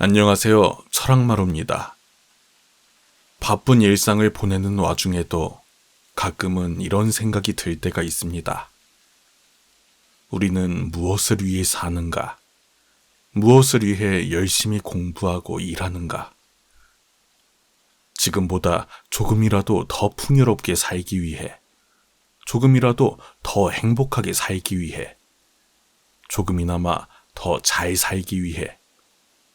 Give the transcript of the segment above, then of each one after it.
안녕하세요. 철학마루입니다. 바쁜 일상을 보내는 와중에도 가끔은 이런 생각이 들 때가 있습니다. 우리는 무엇을 위해 사는가? 무엇을 위해 열심히 공부하고 일하는가? 지금보다 조금이라도 더 풍요롭게 살기 위해, 조금이라도 더 행복하게 살기 위해, 조금이나마 더 잘 살기 위해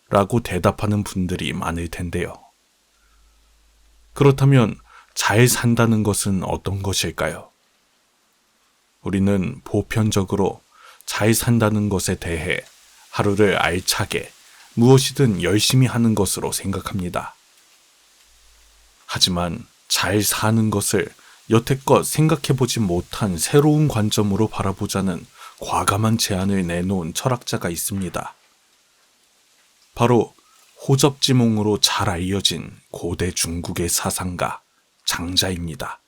라고 대답하는 분들이 많을 텐데요. 그렇다면 잘 산다는 것은 어떤 것일까요? 우리는 보편적으로 잘 산다는 것에 대해 하루를 알차게 무엇이든 열심히 하는 것으로 생각합니다. 하지만 잘 사는 것을 여태껏 생각해보지 못한 새로운 관점으로 바라보자는 과감한 제안을 내놓은 철학자가 있습니다. 바로 호접지몽으로 잘 알려진 고대 중국의 사상가 장자입니다.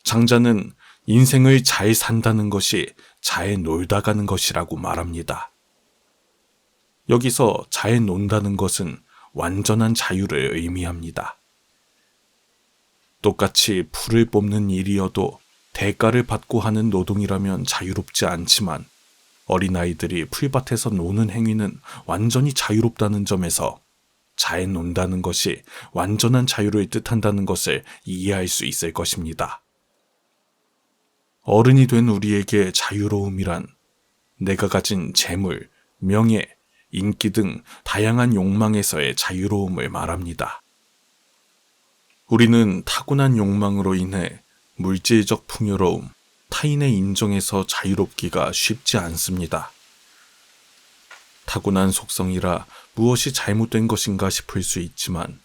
장자는 인생을 잘 산다는 것이 잘 놀다 가는 것이라고 말합니다. 여기서 잘 논다는 것은 완전한 자유를 의미합니다. 똑같이 풀을 뽑는 일이어도 대가를 받고 하는 노동이라면 자유롭지 않지만 어린아이들이 풀밭에서 노는 행위는 완전히 자유롭다는 점에서 잘 논다는 것이 완전한 자유를 뜻한다는 것을 이해할 수 있을 것입니다. 어른이 된 우리에게 자유로움이란 내가 가진 재물, 명예, 인기 등 다양한 욕망에서의 자유로움을 말합니다. 우리는 타고난 욕망으로 인해 물질적 풍요로움, 타인의 인정에서 자유롭기가 쉽지 않습니다. 타고난 속성이라 무엇이 잘못된 것인가 싶을 수 있지만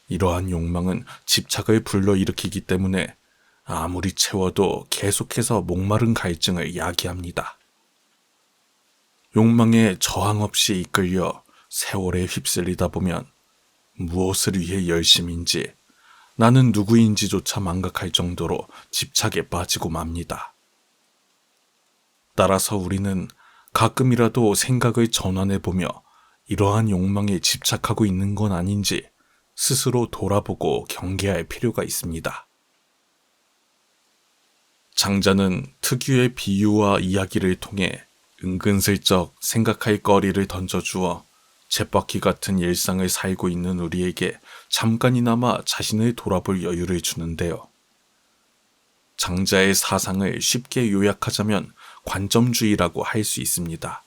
이러한 욕망은 집착을 불러일으키기 때문에 아무리 채워도 계속해서 목마른 갈증을 야기합니다. 욕망에 저항 없이 이끌려 세월에 휩쓸리다 보면 무엇을 위해 열심인지 나는 누구인지조차 망각할 정도로 집착에 빠지고 맙니다. 따라서 우리는 가끔이라도 생각을 전환해보며 이러한 욕망에 집착하고 있는 건 아닌지 스스로 돌아보고 경계할 필요가 있습니다. 장자는 특유의 비유와 이야기를 통해 은근슬쩍 생각할 거리를 던져주어 쳇바퀴 같은 일상을 살고 있는 우리에게 잠깐이나마 자신을 돌아볼 여유를 주는데요. 장자의 사상을 쉽게 요약하자면 관점주의라고 할 수 있습니다.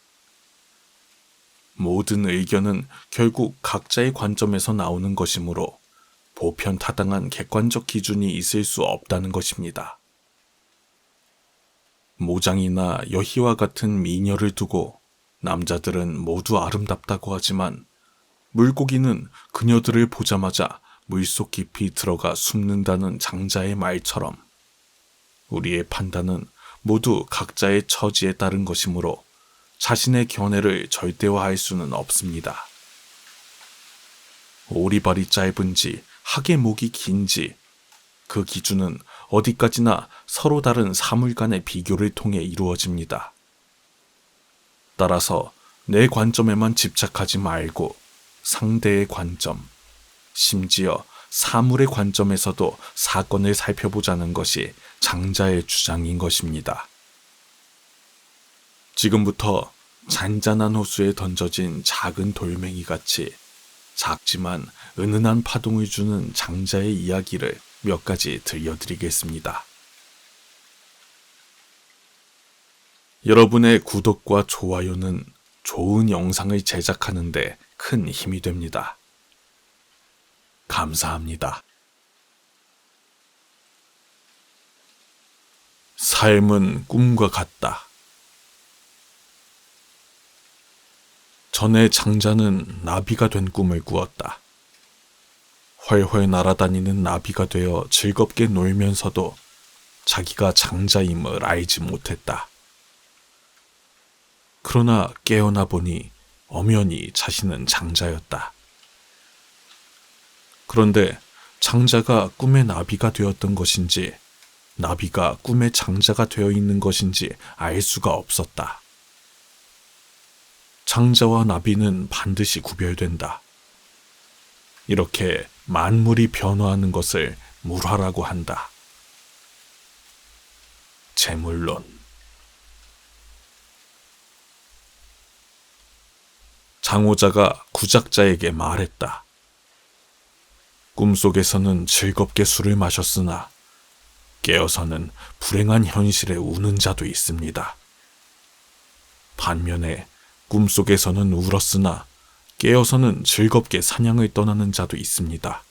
모든 의견은 결국 각자의 관점에서 나오는 것이므로 보편타당한 객관적 기준이 있을 수 없다는 것입니다. 모장이나 여희와 같은 미녀를 두고 남자들은 모두 아름답다고 하지만 물고기는 그녀들을 보자마자 물속 깊이 들어가 숨는다는 장자의 말처럼 우리의 판단은 모두 각자의 처지에 따른 것이므로 자신의 견해를 절대화할 수는 없습니다. 오리발이 짧은지 학의 목이 긴지 그 기준은 어디까지나 서로 다른 사물 간의 비교를 통해 이루어집니다. 따라서 내 관점에만 집착하지 말고 상대의 관점, 심지어 사물의 관점에서도 사건을 살펴보자는 것이 장자의 주장인 것입니다. 지금부터 잔잔한 호수에 던져진 작은 돌멩이 같이 작지만 은은한 파동을 주는 장자의 이야기를 몇 가지 들려드리겠습니다. 여러분의 구독과 좋아요는 좋은 영상을 제작하는 데 큰 힘이 됩니다. 감사합니다. 삶은 꿈과 같다. 전에 장자는 나비가 된 꿈을 꾸었다. 훨훨 날아다니는 나비가 되어 즐겁게 놀면서도 자기가 장자임을 알지 못했다. 그러나 깨어나 보니 엄연히 자신은 장자였다. 그런데 장자가 꿈의 나비가 되었던 것인지 나비가 꿈의 장자가 되어 있는 것인지 알 수가 없었다. 장자와 나비는 반드시 구별된다. 이렇게 만물이 변화하는 것을 물화라고 한다. 재물론. 장호자가 구작자에게 말했다. 꿈속에서는 즐겁게 술을 마셨으나 깨어서는 불행한 현실에 우는 자도 있습니다. 반면에 꿈속에서는 울었으나 깨어서는 즐겁게 사냥을 떠나는 자도 있습니다.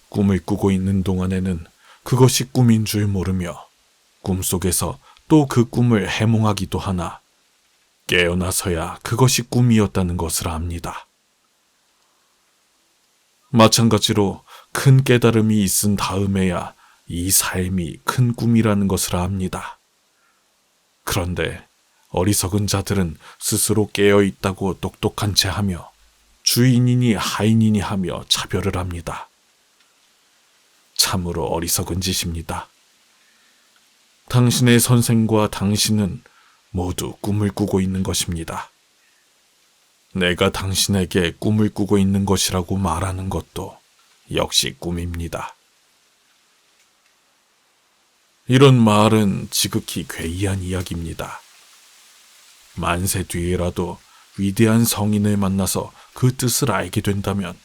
꿈을 꾸고 있는 동안에는 그것이 꿈인 줄 모르며 꿈속에서 또 그 꿈을 해몽하기도 하나 깨어나서야 그것이 꿈이었다는 것을 압니다. 마찬가지로 큰 깨달음이 있은 다음에야 이 삶이 큰 꿈이라는 것을 압니다. 그런데 어리석은 자들은 스스로 깨어있다고 똑똑한 채 하며 주인이니 하인이니 하며 차별을 합니다. 참으로 어리석은 짓입니다. 당신의 선생과 당신은 모두 꿈을 꾸고 있는 것입니다. 내가 당신에게 꿈을 꾸고 있는 것이라고 말하는 것도 역시 꿈입니다. 이런 말은 지극히 괴이한 이야기입니다. 만세 뒤에라도 위대한 성인을 만나서 그 뜻을 알게 된다면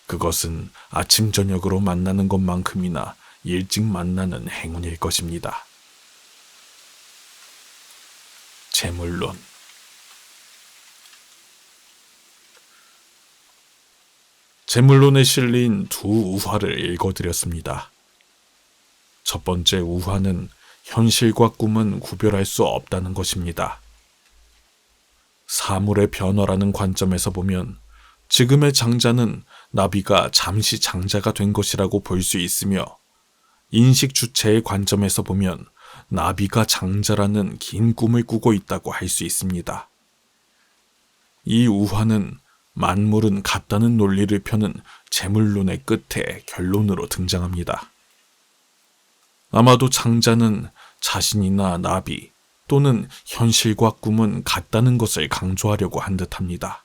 그것은 아침 저녁으로 만나는 것만큼이나 일찍 만나는 행운일 것입니다. 재물론. 재물론에 실린 두 우화를 읽어드렸습니다. 첫 번째 우화는 현실과 꿈은 구별할 수 없다는 것입니다. 사물의 변화라는 관점에서 보면 지금의 장자는 나비가 잠시 장자가 된 것이라고 볼 수 있으며 인식 주체의 관점에서 보면 나비가 장자라는 긴 꿈을 꾸고 있다고 할 수 있습니다. 이 우화는 만물은 같다는 논리를 펴는 재물론의 끝에 결론으로 등장합니다. 아마도 장자는 자신이나 나비 또는 현실과 꿈은 같다는 것을 강조하려고 한 듯합니다.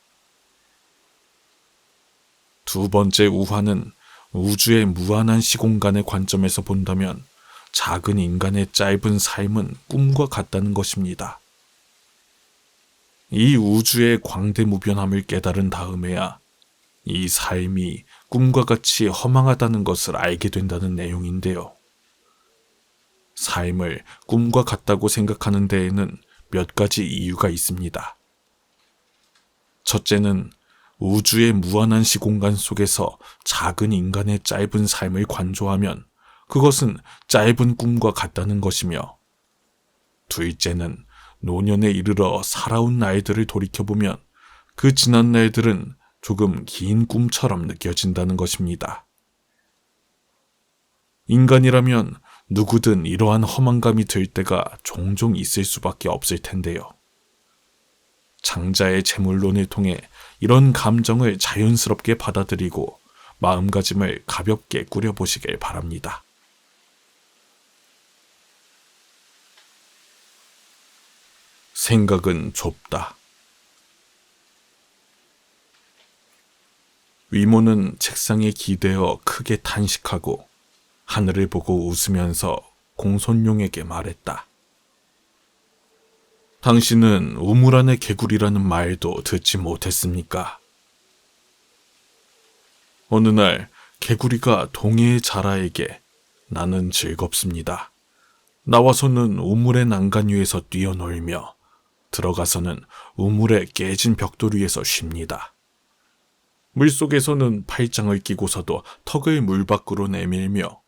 두 번째 우화는 우주의 무한한 시공간의 관점에서 본다면 작은 인간의 짧은 삶은 꿈과 같다는 것입니다. 이 우주의 광대무변함을 깨달은 다음에야 이 삶이 꿈과 같이 허망하다는 것을 알게 된다는 내용인데요. 삶을 꿈과 같다고 생각하는 데에는 몇 가지 이유가 있습니다. 첫째는 우주의 무한한 시공간 속에서 작은 인간의 짧은 삶을 관조하면 그것은 짧은 꿈과 같다는 것이며, 둘째는 노년에 이르러 살아온 날들을 돌이켜보면 그 지난 날들은 조금 긴 꿈처럼 느껴진다는 것입니다. 인간이라면 누구든 이러한 허망감이 들 때가 종종 있을 수밖에 없을 텐데요. 장자의 재물론을 통해 이런 감정을 자연스럽게 받아들이고 마음가짐을 가볍게 꾸려보시길 바랍니다. 생각은 좁다. 위모는 책상에 기대어 크게 탄식하고 하늘을 보고 웃으면서 공손룡에게 말했다. 당신은 우물 안의 개구리라는 말도 듣지 못했습니까? 어느 날 개구리가 동해의 자라에게 나는 즐겁습니다. 나와서는 우물의 난간 위에서 뛰어놀며 들어가서는 우물의 깨진 벽돌 위에서 쉽니다. 물속에서는 팔짱을 끼고서도 턱을 물 밖으로 내밀며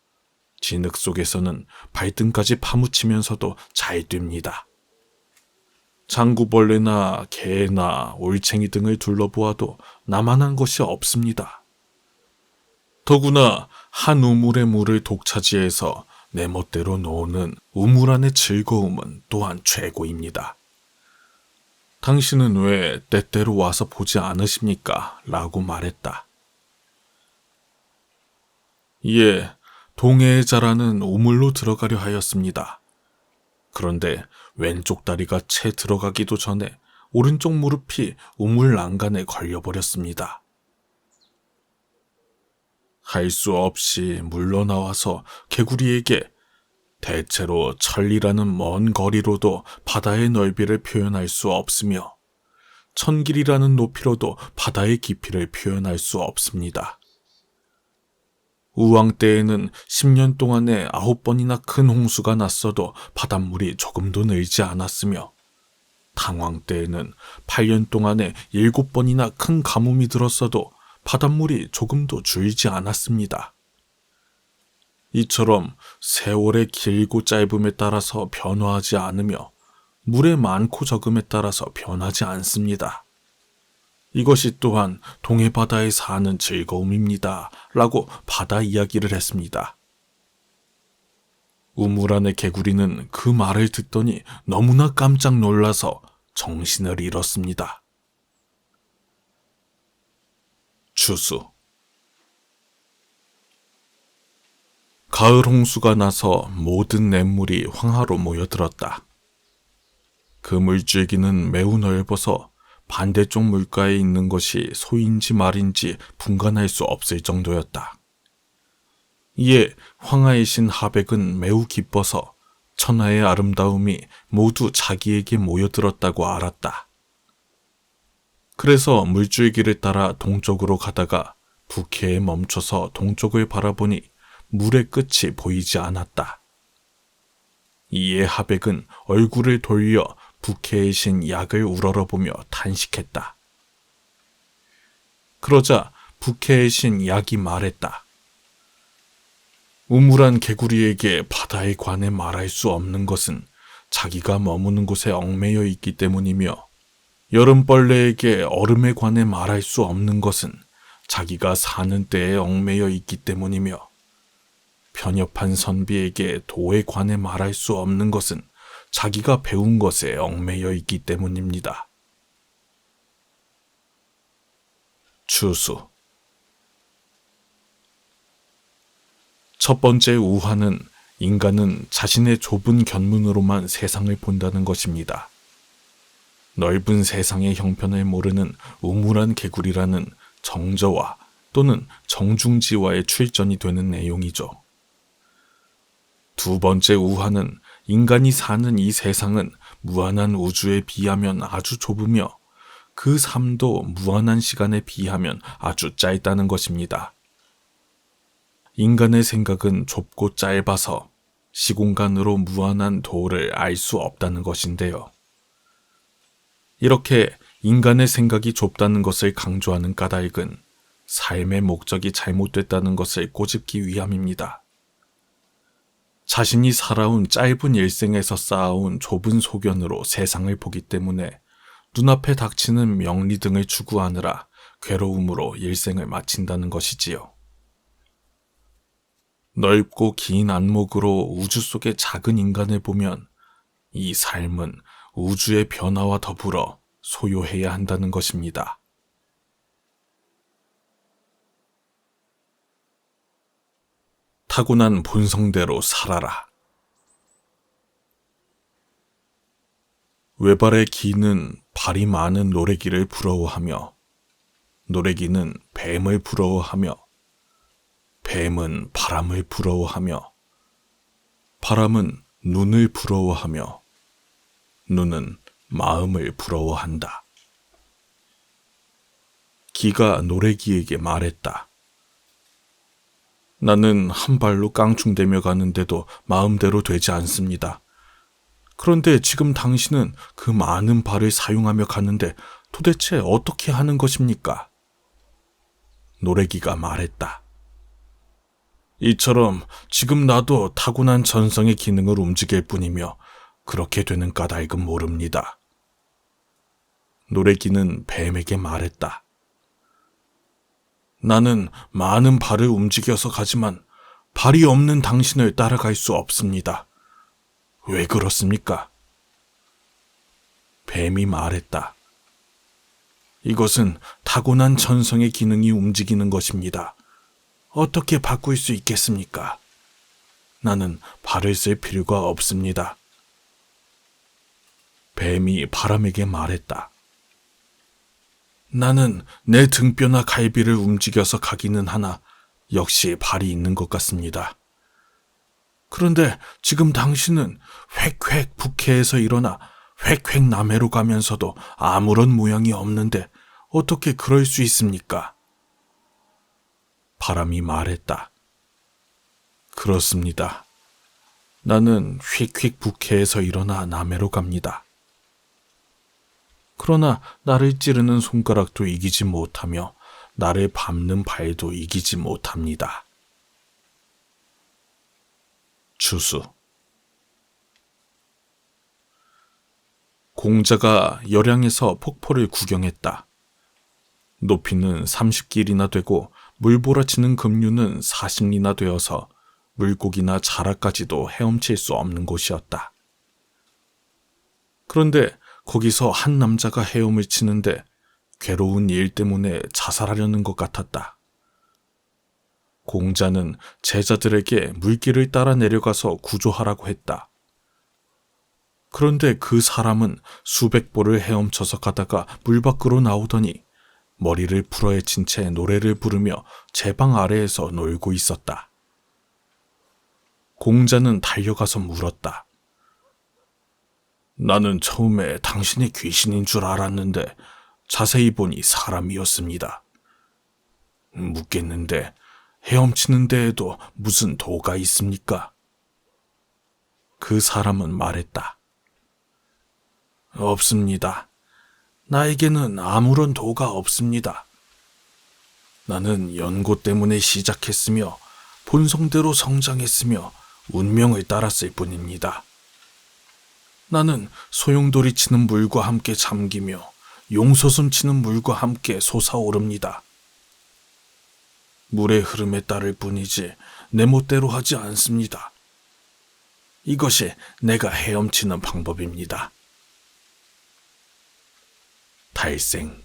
진흙 속에서는 발등까지 파묻히면서도 잘 됩니다. 장구벌레나 개나 올챙이 등을 둘러보아도 나만한 것이 없습니다. 더구나 한 우물의 물을 독차지해서 내 멋대로 노는 우물 안의 즐거움은 또한 최고입니다. 당신은 왜 때때로 와서 보지 않으십니까? 라고 말했다. 이에 동해의 자라는 우물로 들어가려 하였습니다. 그런데 왼쪽 다리가 채 들어가기도 전에 오른쪽 무릎이 우물 난간에 걸려버렸습니다. 할 수 없이 물러나와서 개구리에게 대체로 천리라는 먼 거리로도 바다의 넓이를 표현할 수 없으며 천길이라는 높이로도 바다의 깊이를 표현할 수 없습니다. 우왕 때에는 10년 동안에 9번이나 큰 홍수가 났어도 바닷물이 조금도 늘지 않았으며 탕왕 때에는 8년 동안에 7번이나 큰 가뭄이 들었어도 바닷물이 조금도 줄지 않았습니다. 이처럼 세월의 길고 짧음에 따라서 변화하지 않으며 물의 많고 적음에 따라서 변하지 않습니다. 이것이 또한 동해바다에 사는 즐거움입니다. 라고 바다 이야기를 했습니다. 우물 안의 개구리는 그 말을 듣더니 너무나 깜짝 놀라서 정신을 잃었습니다. 추수. 가을 홍수가 나서 모든 냇물이 황하로 모여들었다. 그 물줄기는 매우 넓어서 반대쪽 물가에 있는 것이 소인지 말인지 분간할 수 없을 정도였다. 이에 황하의 신 하백은 매우 기뻐서 천하의 아름다움이 모두 자기에게 모여들었다고 알았다. 그래서 물줄기를 따라 동쪽으로 가다가 북해에 멈춰서 동쪽을 바라보니 물의 끝이 보이지 않았다. 이에 하백은 얼굴을 돌려 북해의 신 약을 우러러보며 탄식했다. 그러자 북해의 신 약이 말했다. 우물안 개구리에게 바다에 관해 말할 수 없는 것은 자기가 머무는 곳에 얽매여 있기 때문이며 여름벌레에게 얼음에 관해 말할 수 없는 것은 자기가 사는 때에 얽매여 있기 때문이며 편협한 선비에게 도에 관해 말할 수 없는 것은 자기가 배운 것에 얽매여 있기 때문입니다. 추수. 첫 번째 우화는 인간은 자신의 좁은 견문으로만 세상을 본다는 것입니다. 넓은 세상의 형편을 모르는 우물안 개구리라는 정저와 또는 정중지와의 출전이 되는 내용이죠. 두 번째 우화는 인간이 사는 이 세상은 무한한 우주에 비하면 아주 좁으며 그 삶도 무한한 시간에 비하면 아주 짧다는 것입니다. 인간의 생각은 좁고 짧아서 시공간으로 무한한 도를 알 수 없다는 것인데요. 이렇게 인간의 생각이 좁다는 것을 강조하는 까닭은 삶의 목적이 잘못됐다는 것을 꼬집기 위함입니다. 자신이 살아온 짧은 일생에서 쌓아온 좁은 소견으로 세상을 보기 때문에 눈앞에 닥치는 명리 등을 추구하느라 괴로움으로 일생을 마친다는 것이지요. 넓고 긴 안목으로 우주 속의 작은 인간을 보면 이 삶은 우주의 변화와 더불어 소요해야 한다는 것입니다. 타고난 본성대로 살아라. 외발의 기는 발이 많은 노래기를 부러워하며 노래기는 뱀을 부러워하며 뱀은 바람을 부러워하며 바람은 눈을 부러워하며 눈은 마음을 부러워한다. 기가 노래기에게 말했다. 나는 한 발로 깡충대며 가는데도 마음대로 되지 않습니다. 그런데 지금 당신은 그 많은 발을 사용하며 가는데 도대체 어떻게 하는 것입니까? 노래기가 말했다. 이처럼 지금 나도 타고난 전성의 기능을 움직일 뿐이며 그렇게 되는 까닭은 모릅니다. 노래기는 뱀에게 말했다. 나는 많은 발을 움직여서 가지만 발이 없는 당신을 따라갈 수 없습니다. 왜 그렇습니까? 뱀이 말했다. 이것은 타고난 천성의 기능이 움직이는 것입니다. 어떻게 바꿀 수 있겠습니까? 나는 발을 쓸 필요가 없습니다. 뱀이 바람에게 말했다. 나는 내 등뼈나 갈비를 움직여서 가기는 하나 역시 발이 있는 것 같습니다. 그런데 지금 당신은 획획 북해에서 일어나 획획 남해로 가면서도 아무런 모양이 없는데 어떻게 그럴 수 있습니까? 바람이 말했다. 그렇습니다. 나는 휙휙 북해에서 일어나 남해로 갑니다. 그러나 나를 찌르는 손가락도 이기지 못하며 나를 밟는 발도 이기지 못합니다. 추수. 공자가 열양에서 폭포를 구경했다. 높이는 30길이나 되고 물보라치는 급류는 40리나 되어서 물고기나 자라까지도 헤엄칠 수 없는 곳이었다. 그런데 거기서 한 남자가 헤엄을 치는데 괴로운 일 때문에 자살하려는 것 같았다. 공자는 제자들에게 물길을 따라 내려가서 구조하라고 했다. 그런데 그 사람은 수백 보를 헤엄쳐서 가다가 물 밖으로 나오더니 머리를 풀어헤친 채 노래를 부르며 제방 아래에서 놀고 있었다. 공자는 달려가서 물었다. 나는 처음에 당신이 귀신인 줄 알았는데 자세히 보니 사람이었습니다. 묻겠는데 헤엄치는 데에도 무슨 도가 있습니까? 그 사람은 말했다. 없습니다. 나에게는 아무런 도가 없습니다. 나는 연고 때문에 시작했으며 본성대로 성장했으며 운명을 따랐을 뿐입니다. 나는 소용돌이 치는 물과 함께 잠기며 용솟음 치는 물과 함께 솟아오릅니다. 물의 흐름에 따를 뿐이지 내 멋대로 하지 않습니다. 이것이 내가 헤엄치는 방법입니다. 탈생.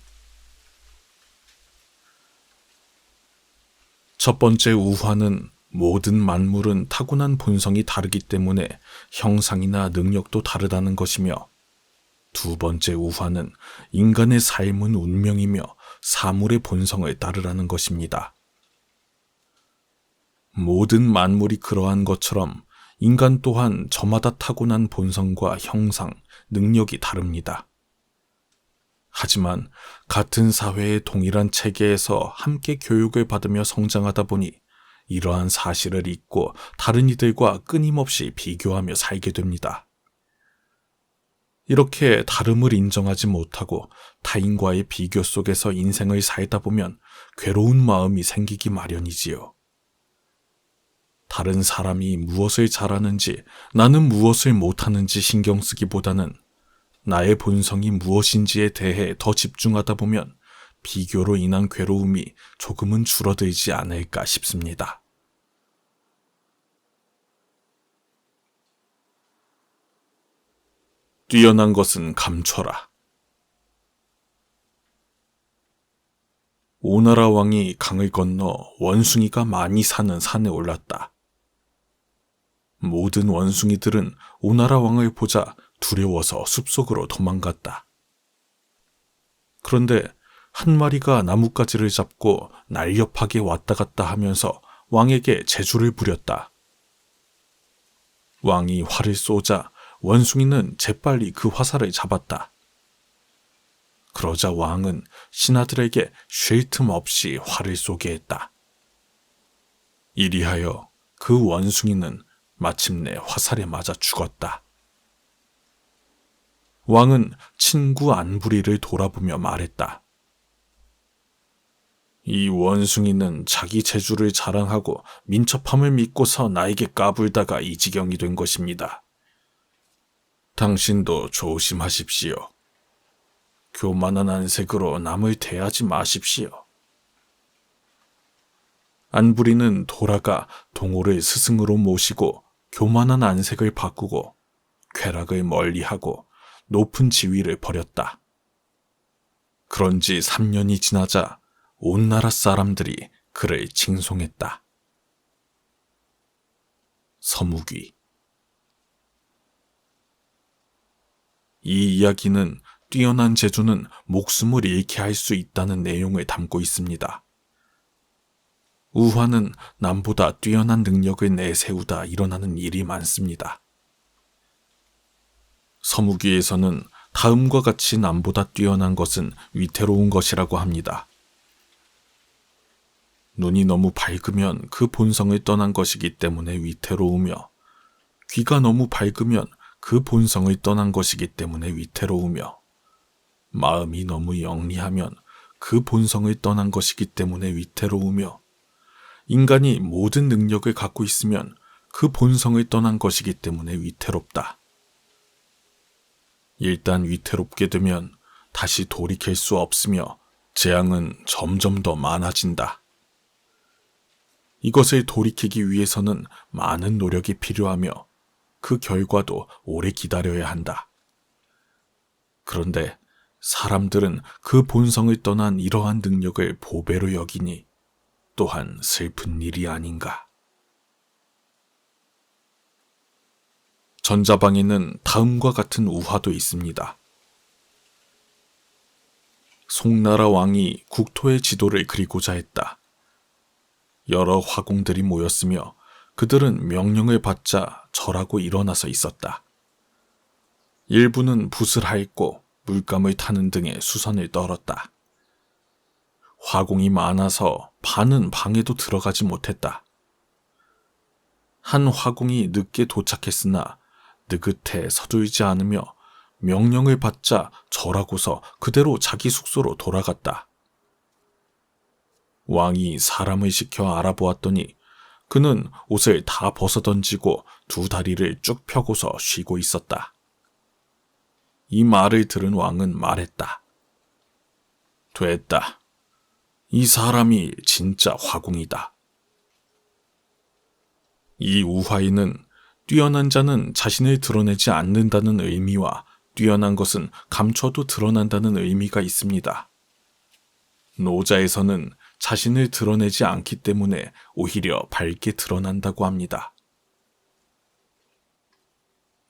첫 번째 우화는 모든 만물은 타고난 본성이 다르기 때문에 형상이나 능력도 다르다는 것이며, 두 번째 우화는 인간의 삶은 운명이며 사물의 본성을 따르라는 것입니다. 모든 만물이 그러한 것처럼 인간 또한 저마다 타고난 본성과 형상, 능력이 다릅니다. 하지만 같은 사회의 동일한 체계에서 함께 교육을 받으며 성장하다 보니 이러한 사실을 잊고 다른 이들과 끊임없이 비교하며 살게 됩니다. 이렇게 다름을 인정하지 못하고 타인과의 비교 속에서 인생을 살다 보면 괴로운 마음이 생기기 마련이지요. 다른 사람이 무엇을 잘하는지 나는 무엇을 못하는지 신경 쓰기보다는 나의 본성이 무엇인지에 대해 더 집중하다 보면 비교로 인한 괴로움이 조금은 줄어들지 않을까 싶습니다. 뛰어난 것은 감춰라. 오나라 왕이 강을 건너 원숭이가 많이 사는 산에 올랐다. 모든 원숭이들은 오나라 왕을 보자 두려워서 숲속으로 도망갔다. 그런데 한 마리가 나뭇가지를 잡고 날렵하게 왔다 갔다 하면서 왕에게 제주를 부렸다. 왕이 활을 쏘자 원숭이는 재빨리 그 화살을 잡았다. 그러자 왕은 신하들에게 쉴 틈 없이 활을 쏘게 했다. 이리하여 그 원숭이는 마침내 화살에 맞아 죽었다. 왕은 친구 안부리를 돌아보며 말했다. 이 원숭이는 자기 재주를 자랑하고 민첩함을 믿고서 나에게 까불다가 이 지경이 된 것입니다. 당신도 조심하십시오. 교만한 안색으로 남을 대하지 마십시오. 안부리는 돌아가 동호를 스승으로 모시고 교만한 안색을 바꾸고 쾌락을 멀리하고 높은 지위를 버렸다. 그런 지 3년이 지나자 온 나라 사람들이 그를 칭송했다. 서무귀. 이 이야기는 뛰어난 재주는 목숨을 잃게 할 수 있다는 내용을 담고 있습니다. 우화는 남보다 뛰어난 능력을 내세우다 일어나는 일이 많습니다. 서무기에서는 다음과 같이 남보다 뛰어난 것은 위태로운 것이라고 합니다. 눈이 너무 밝으면 그 본성을 떠난 것이기 때문에 위태로우며, 귀가 너무 밝으면 그 본성을 떠난 것이기 때문에 위태로우며, 마음이 너무 영리하면 그 본성을 떠난 것이기 때문에 위태로우며, 인간이 모든 능력을 갖고 있으면 그 본성을 떠난 것이기 때문에 위태롭다. 일단 위태롭게 되면 다시 돌이킬 수 없으며 재앙은 점점 더 많아진다. 이것을 돌이키기 위해서는 많은 노력이 필요하며 그 결과도 오래 기다려야 한다. 그런데 사람들은 그 본성을 떠난 이러한 능력을 보배로 여기니 또한 슬픈 일이 아닌가. 전자방에는 다음과 같은 우화도 있습니다. 송나라 왕이 국토의 지도를 그리고자 했다. 여러 화공들이 모였으며 그들은 명령을 받자 절하고 일어나서 있었다. 일부는 붓을 핥고 물감을 타는 등의 수선을 떨었다. 화공이 많아서 반은 방에도 들어가지 못했다. 한 화공이 늦게 도착했으나 느긋해 서둘지 않으며 명령을 받자 절하고서 그대로 자기 숙소로 돌아갔다. 왕이 사람을 시켜 알아보았더니 그는 옷을 다 벗어던지고 두 다리를 쭉 펴고서 쉬고 있었다. 이 말을 들은 왕은 말했다. 됐다. 이 사람이 진짜 화공이다. 이 우화에는 뛰어난 자는 자신을 드러내지 않는다는 의미와 뛰어난 것은 감춰도 드러난다는 의미가 있습니다. 노자에서는 자신을 드러내지 않기 때문에 오히려 밝게 드러난다고 합니다.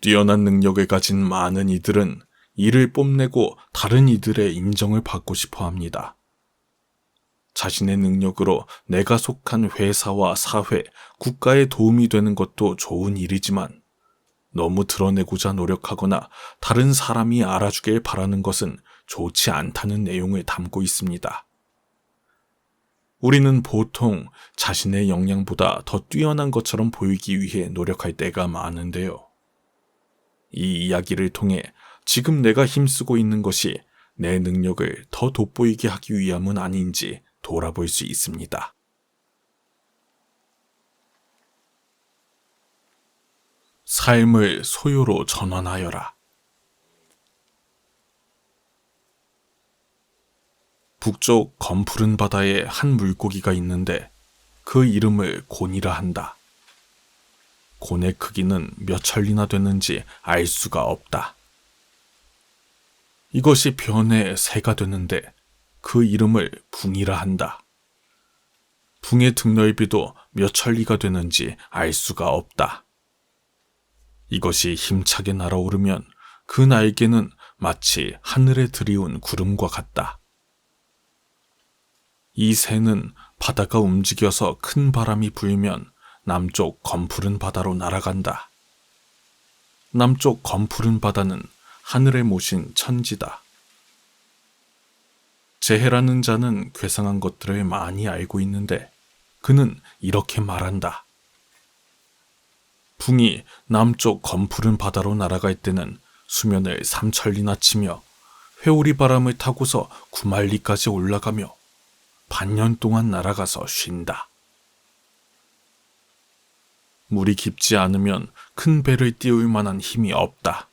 뛰어난 능력을 가진 많은 이들은 이를 뽐내고 다른 이들의 인정을 받고 싶어 합니다. 자신의 능력으로 내가 속한 회사와 사회, 국가에 도움이 되는 것도 좋은 일이지만 너무 드러내고자 노력하거나 다른 사람이 알아주길 바라는 것은 좋지 않다는 내용을 담고 있습니다. 우리는 보통 자신의 역량보다 더 뛰어난 것처럼 보이기 위해 노력할 때가 많은데요. 이 이야기를 통해 지금 내가 힘쓰고 있는 것이 내 능력을 더 돋보이게 하기 위함은 아닌지 돌아볼 수 있습니다. 삶을 소요로 전환하여라. 북쪽 검푸른 바다에 한 물고기가 있는데 그 이름을 곤이라 한다. 곤의 크기는 몇 천리나 되는지 알 수가 없다. 이것이 변해 새가 되는데 그 이름을 붕이라 한다. 붕의 등넓이도 몇 천리가 되는지 알 수가 없다. 이것이 힘차게 날아오르면 그 날개는 마치 하늘에 드리운 구름과 같다. 이 새는 바다가 움직여서 큰 바람이 불면 남쪽 검푸른 바다로 날아간다. 남쪽 검푸른 바다는 하늘에 모신 천지다. 재해라는 자는 괴상한 것들을 많이 알고 있는데 그는 이렇게 말한다. 붕이 남쪽 검푸른 바다로 날아갈 때는 수면을 3천리나 치며 회오리 바람을 타고서 9만리까지 올라가며 반년 동안 날아가서 쉰다. 물이 깊지 않으면 큰 배를 띄울 만한 힘이 없다.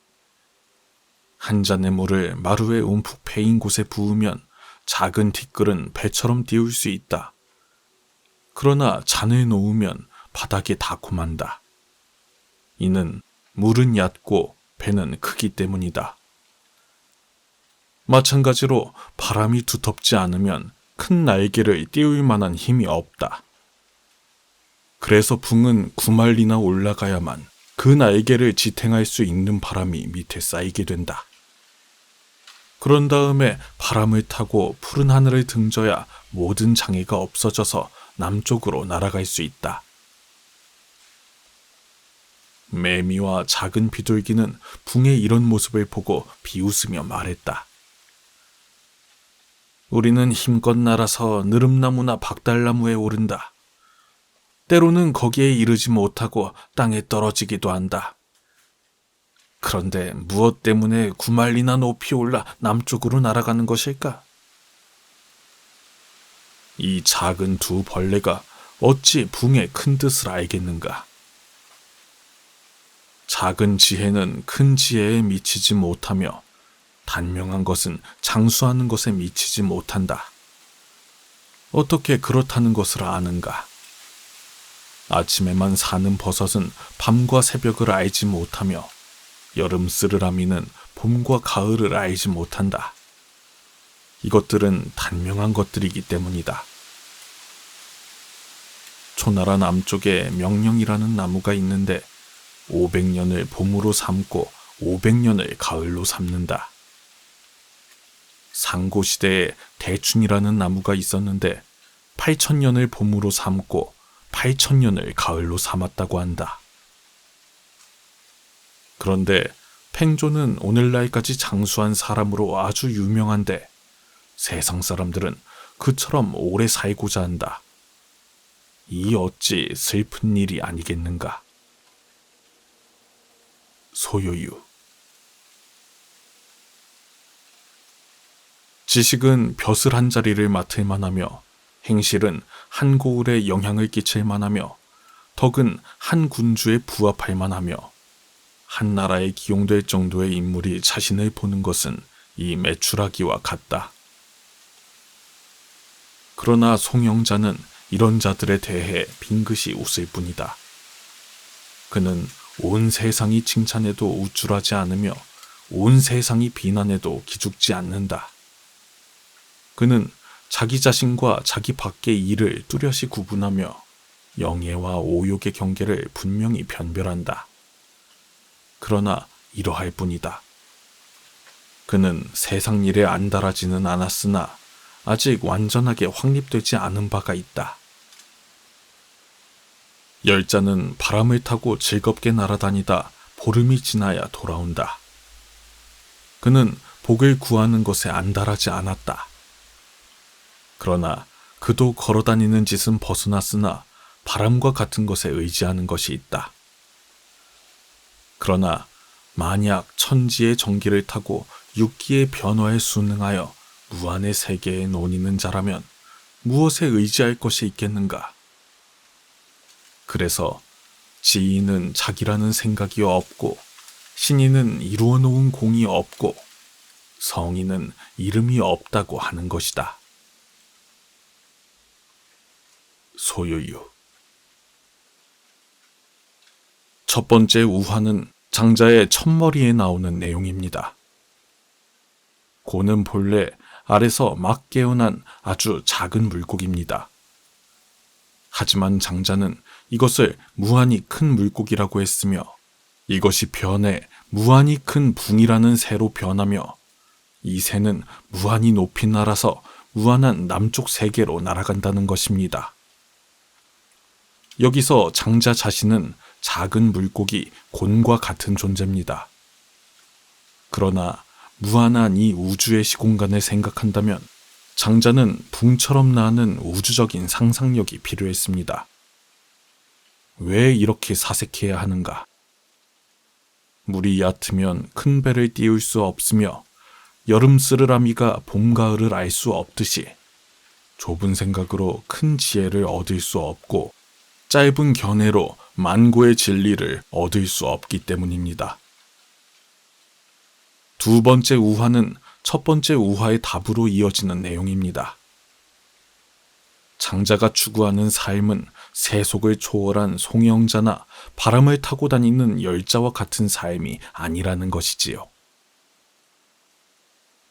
한 잔의 물을 마루에 움푹 패인 곳에 부으면 작은 티끌은 배처럼 띄울 수 있다. 그러나 잔을 놓으면 바닥에 닿고 만다. 이는 물은 얕고 배는 크기 때문이다. 마찬가지로 바람이 두텁지 않으면 큰 날개를 띄울 만한 힘이 없다. 그래서 붕은 9만리나 올라가야만 그 날개를 지탱할 수 있는 바람이 밑에 쌓이게 된다. 그런 다음에 바람을 타고 푸른 하늘을 등져야 모든 장애가 없어져서 남쪽으로 날아갈 수 있다. 매미와 작은 비둘기는 붕의 이런 모습을 보고 비웃으며 말했다. 우리는 힘껏 날아서 느릅나무나 박달나무에 오른다. 때로는 거기에 이르지 못하고 땅에 떨어지기도 한다. 그런데 무엇 때문에 9마일이나 높이 올라 남쪽으로 날아가는 것일까? 이 작은 두 벌레가 어찌 붕의 큰 뜻을 알겠는가? 작은 지혜는 큰 지혜에 미치지 못하며 단명한 것은 장수하는 것에 미치지 못한다. 어떻게 그렇다는 것을 아는가? 아침에만 사는 버섯은 밤과 새벽을 알지 못하며 여름 쓰르라미는 봄과 가을을 알지 못한다. 이것들은 단명한 것들이기 때문이다. 초나라 남쪽에 명령이라는 나무가 있는데 500년을 봄으로 삼고 500년을 가을로 삼는다. 상고시대에 대춘이라는 나무가 있었는데 8000년을 봄으로 삼고 8000년을 가을로 삼았다고 한다. 그런데 팽조는 오늘날까지 장수한 사람으로 아주 유명한데 세상 사람들은 그처럼 오래 살고자 한다. 이 어찌 슬픈 일이 아니겠는가? 소요유. 지식은 벼슬 한 자리를 맡을 만하며 행실은 한 고을에 영향을 끼칠 만하며 덕은 한 군주에 부합할 만하며 한 나라에 기용될 정도의 인물이 자신을 보는 것은 이 매출하기와 같다. 그러나 송영자는 이런 자들에 대해 빙긋이 웃을 뿐이다. 그는 온 세상이 칭찬해도 우쭐하지 않으며 온 세상이 비난해도 기죽지 않는다. 그는 자기 자신과 자기 밖의 일을 뚜렷이 구분하며 영예와 오욕의 경계를 분명히 변별한다. 그러나 이러할 뿐이다. 그는 세상 일에 안달하지는 않았으나 아직 완전하게 확립되지 않은 바가 있다. 열자는 바람을 타고 즐겁게 날아다니다 보름이 지나야 돌아온다. 그는 복을 구하는 것에 안달하지 않았다. 그러나 그도 걸어다니는 짓은 벗어났으나 바람과 같은 것에 의지하는 것이 있다. 그러나 만약 천지의 전기를 타고 육기의 변화에 순응하여 무한의 세계에 논이는 자라면 무엇에 의지할 것이 있겠는가? 그래서 지인은 자기라는 생각이 없고 신인은 이루어 놓은 공이 없고 성인은 이름이 없다고 하는 것이다. 소유유. 첫 번째 우화는 장자의 첫머리에 나오는 내용입니다. 고는 본래 알에서 막 깨어난 아주 작은 물고기입니다. 하지만 장자는 이것을 무한히 큰 물고기라고 했으며 이것이 변해 무한히 큰 붕이라는 새로 변하며 이 새는 무한히 높이 날아서 무한한 남쪽 세계로 날아간다는 것입니다. 여기서 장자 자신은 작은 물고기 곤과 같은 존재입니다. 그러나 무한한 이 우주의 시공간을 생각한다면 장자는 붕처럼 나는 우주적인 상상력이 필요했습니다. 왜 이렇게 사색해야 하는가? 물이 얕으면 큰 배를 띄울 수 없으며 여름 쓰르라미가 봄, 가을을 알 수 없듯이 좁은 생각으로 큰 지혜를 얻을 수 없고 짧은 견해로 만고의 진리를 얻을 수 없기 때문입니다. 두 번째 우화는 첫 번째 우화의 답으로 이어지는 내용입니다. 장자가 추구하는 삶은 세속을 초월한 송영자나 바람을 타고 다니는 열자와 같은 삶이 아니라는 것이지요.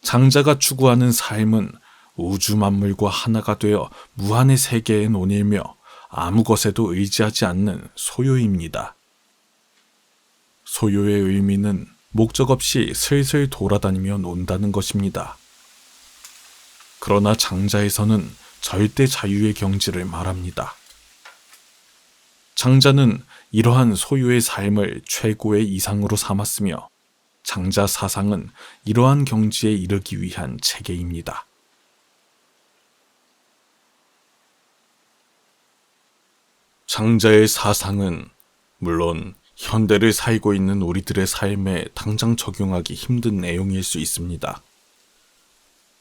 장자가 추구하는 삶은 우주 만물과 하나가 되어 무한의 세계에 논일며 아무 것에도 의지하지 않는 소요입니다. 소요의 의미는 목적 없이 슬슬 돌아다니며 논다는 것입니다. 그러나 장자에서는 절대 자유의 경지를 말합니다. 장자는 이러한 소유의 삶을 최고의 이상으로 삼았으며 장자 사상은 이러한 경지에 이르기 위한 체계입니다. 장자의 사상은 물론 현대를 살고 있는 우리들의 삶에 당장 적용하기 힘든 내용일 수 있습니다.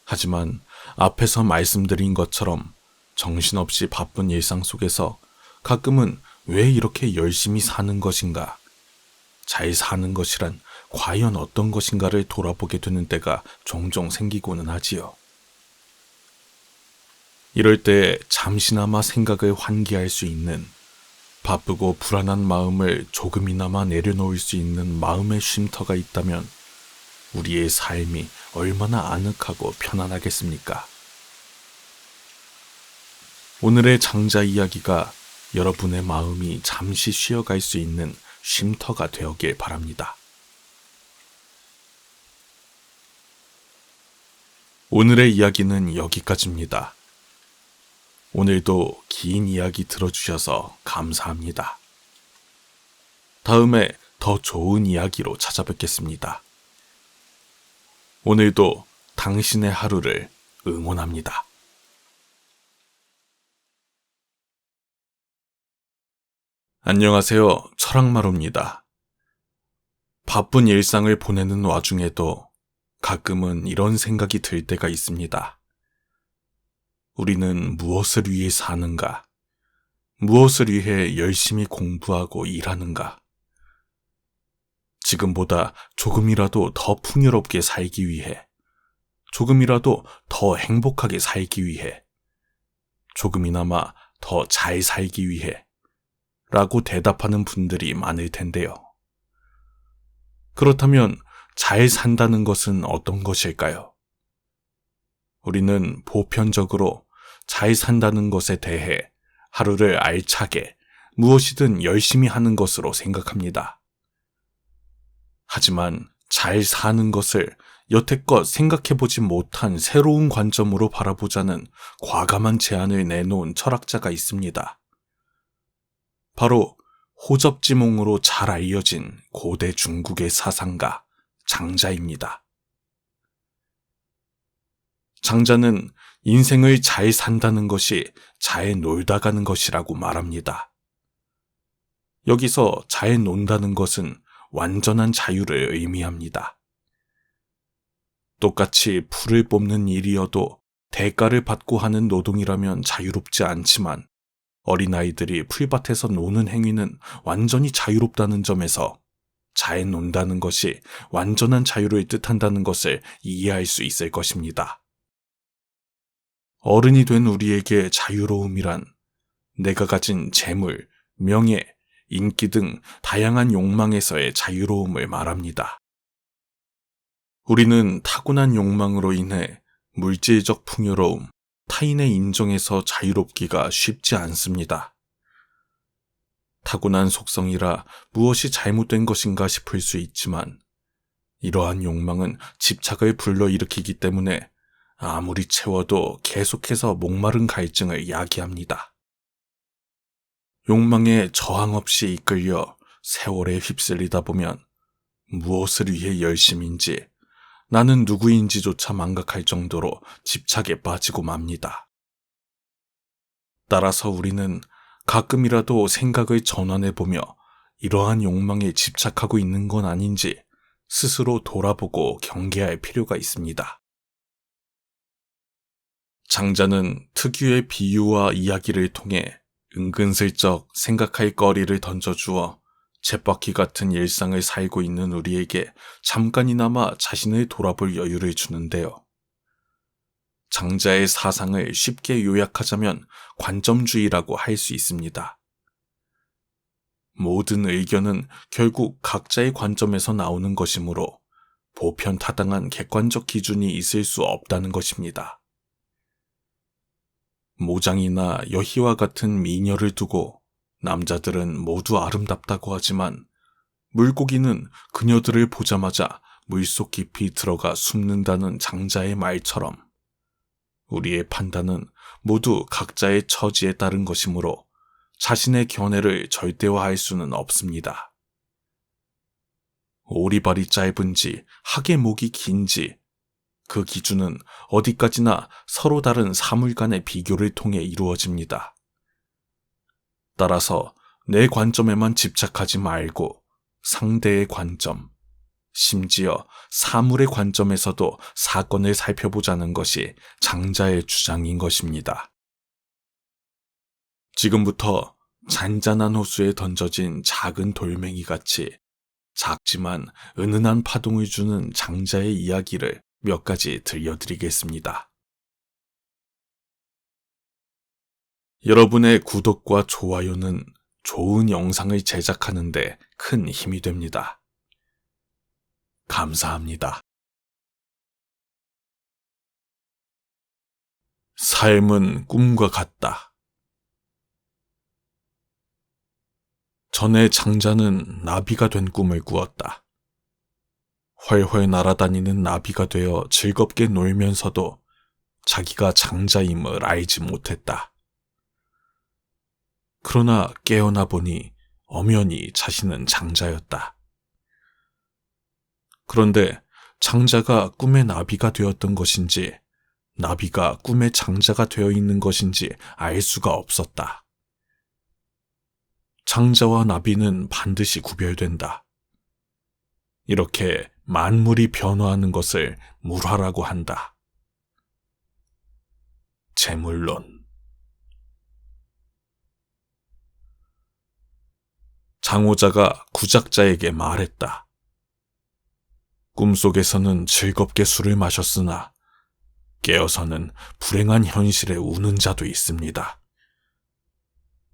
하지만 앞에서 말씀드린 것처럼 정신없이 바쁜 일상 속에서 가끔은 왜 이렇게 열심히 사는 것인가, 잘 사는 것이란 과연 어떤 것인가를 돌아보게 되는 때가 종종 생기고는 하지요. 이럴 때 잠시나마 생각을 환기할 수 있는, 바쁘고 불안한 마음을 조금이나마 내려놓을 수 있는 마음의 쉼터가 있다면 우리의 삶이 얼마나 아늑하고 편안하겠습니까? 오늘의 장자 이야기가 여러분의 마음이 잠시 쉬어갈 수 있는 쉼터가 되었길 바랍니다. 오늘의 이야기는 여기까지입니다. 오늘도 긴 이야기 들어주셔서 감사합니다. 다음에 더 좋은 이야기로 찾아뵙겠습니다. 오늘도 당신의 하루를 응원합니다. 안녕하세요. 철학마루입니다. 바쁜 일상을 보내는 와중에도 가끔은 이런 생각이 들 때가 있습니다. 우리는 무엇을 위해 사는가? 무엇을 위해 열심히 공부하고 일하는가? 지금보다 조금이라도 더 풍요롭게 살기 위해, 조금이라도 더 행복하게 살기 위해, 조금이나마 더 잘 살기 위해 라고 대답하는 분들이 많을 텐데요. 그렇다면 잘 산다는 것은 어떤 것일까요? 우리는 보편적으로 잘 산다는 것에 대해 하루를 알차게 무엇이든 열심히 하는 것으로 생각합니다. 하지만 잘 사는 것을 여태껏 생각해보지 못한 새로운 관점으로 바라보자는 과감한 제안을 내놓은 철학자가 있습니다. 바로 호접지몽으로 잘 알려진 고대 중국의 사상가 장자입니다. 장자는 인생을 잘 산다는 것이 잘 놀다 가는 것이라고 말합니다. 여기서 잘 논다는 것은 완전한 자유를 의미합니다. 똑같이 풀을 뽑는 일이어도 대가를 받고 하는 노동이라면 자유롭지 않지만 어린아이들이 풀밭에서 노는 행위는 완전히 자유롭다는 점에서 잘 논다는 것이 완전한 자유를 뜻한다는 것을 이해할 수 있을 것입니다. 어른이 된 우리에게 자유로움이란 내가 가진 재물, 명예, 인기 등 다양한 욕망에서의 자유로움을 말합니다. 우리는 타고난 욕망으로 인해 물질적 풍요로움, 타인의 인정에서 자유롭기가 쉽지 않습니다. 타고난 속성이라 무엇이 잘못된 것인가 싶을 수 있지만 이러한 욕망은 집착을 불러일으키기 때문에 아무리 채워도 계속해서 목마른 갈증을 야기합니다. 욕망에 저항 없이 이끌려 세월에 휩쓸리다 보면 무엇을 위해 열심인지, 나는 누구인지조차 망각할 정도로 집착에 빠지고 맙니다. 따라서 우리는 가끔이라도 생각을 전환해보며 이러한 욕망에 집착하고 있는 건 아닌지 스스로 돌아보고 경계할 필요가 있습니다. 장자는 특유의 비유와 이야기를 통해 은근슬쩍 생각할 거리를 던져주어 쳇바퀴 같은 일상을 살고 있는 우리에게 잠깐이나마 자신을 돌아볼 여유를 주는데요. 장자의 사상을 쉽게 요약하자면 관점주의라고 할 수 있습니다. 모든 의견은 결국 각자의 관점에서 나오는 것이므로 보편타당한 객관적 기준이 있을 수 없다는 것입니다. 모장이나 여희와 같은 미녀를 두고 남자들은 모두 아름답다고 하지만 물고기는 그녀들을 보자마자 물속 깊이 들어가 숨는다는 장자의 말처럼 우리의 판단은 모두 각자의 처지에 따른 것이므로 자신의 견해를 절대화할 수는 없습니다. 오리발이 짧은지 학의 목이 긴지 그 기준은 어디까지나 서로 다른 사물 간의 비교를 통해 이루어집니다. 따라서 내 관점에만 집착하지 말고 상대의 관점, 심지어 사물의 관점에서도 사건을 살펴보자는 것이 장자의 주장인 것입니다. 지금부터 잔잔한 호수에 던져진 작은 돌멩이 같이 작지만 은은한 파동을 주는 장자의 이야기를 몇 가지 들려드리겠습니다. 여러분의 구독과 좋아요는 좋은 영상을 제작하는데 큰 힘이 됩니다. 감사합니다. 삶은 꿈과 같다. 전에 장자는 나비가 된 꿈을 꾸었다. 훨훨 날아다니는 나비가 되어 즐겁게 놀면서도 자기가 장자임을 알지 못했다. 그러나 깨어나 보니 엄연히 자신은 장자였다. 그런데 장자가 꿈의 나비가 되었던 것인지 나비가 꿈의 장자가 되어 있는 것인지 알 수가 없었다. 장자와 나비는 반드시 구별된다. 이렇게 만물이 변화하는 것을 물화라고 한다. 재물론. 장호자가 구작자에게 말했다. 꿈속에서는 즐겁게 술을 마셨으나 깨어서는 불행한 현실에 우는 자도 있습니다.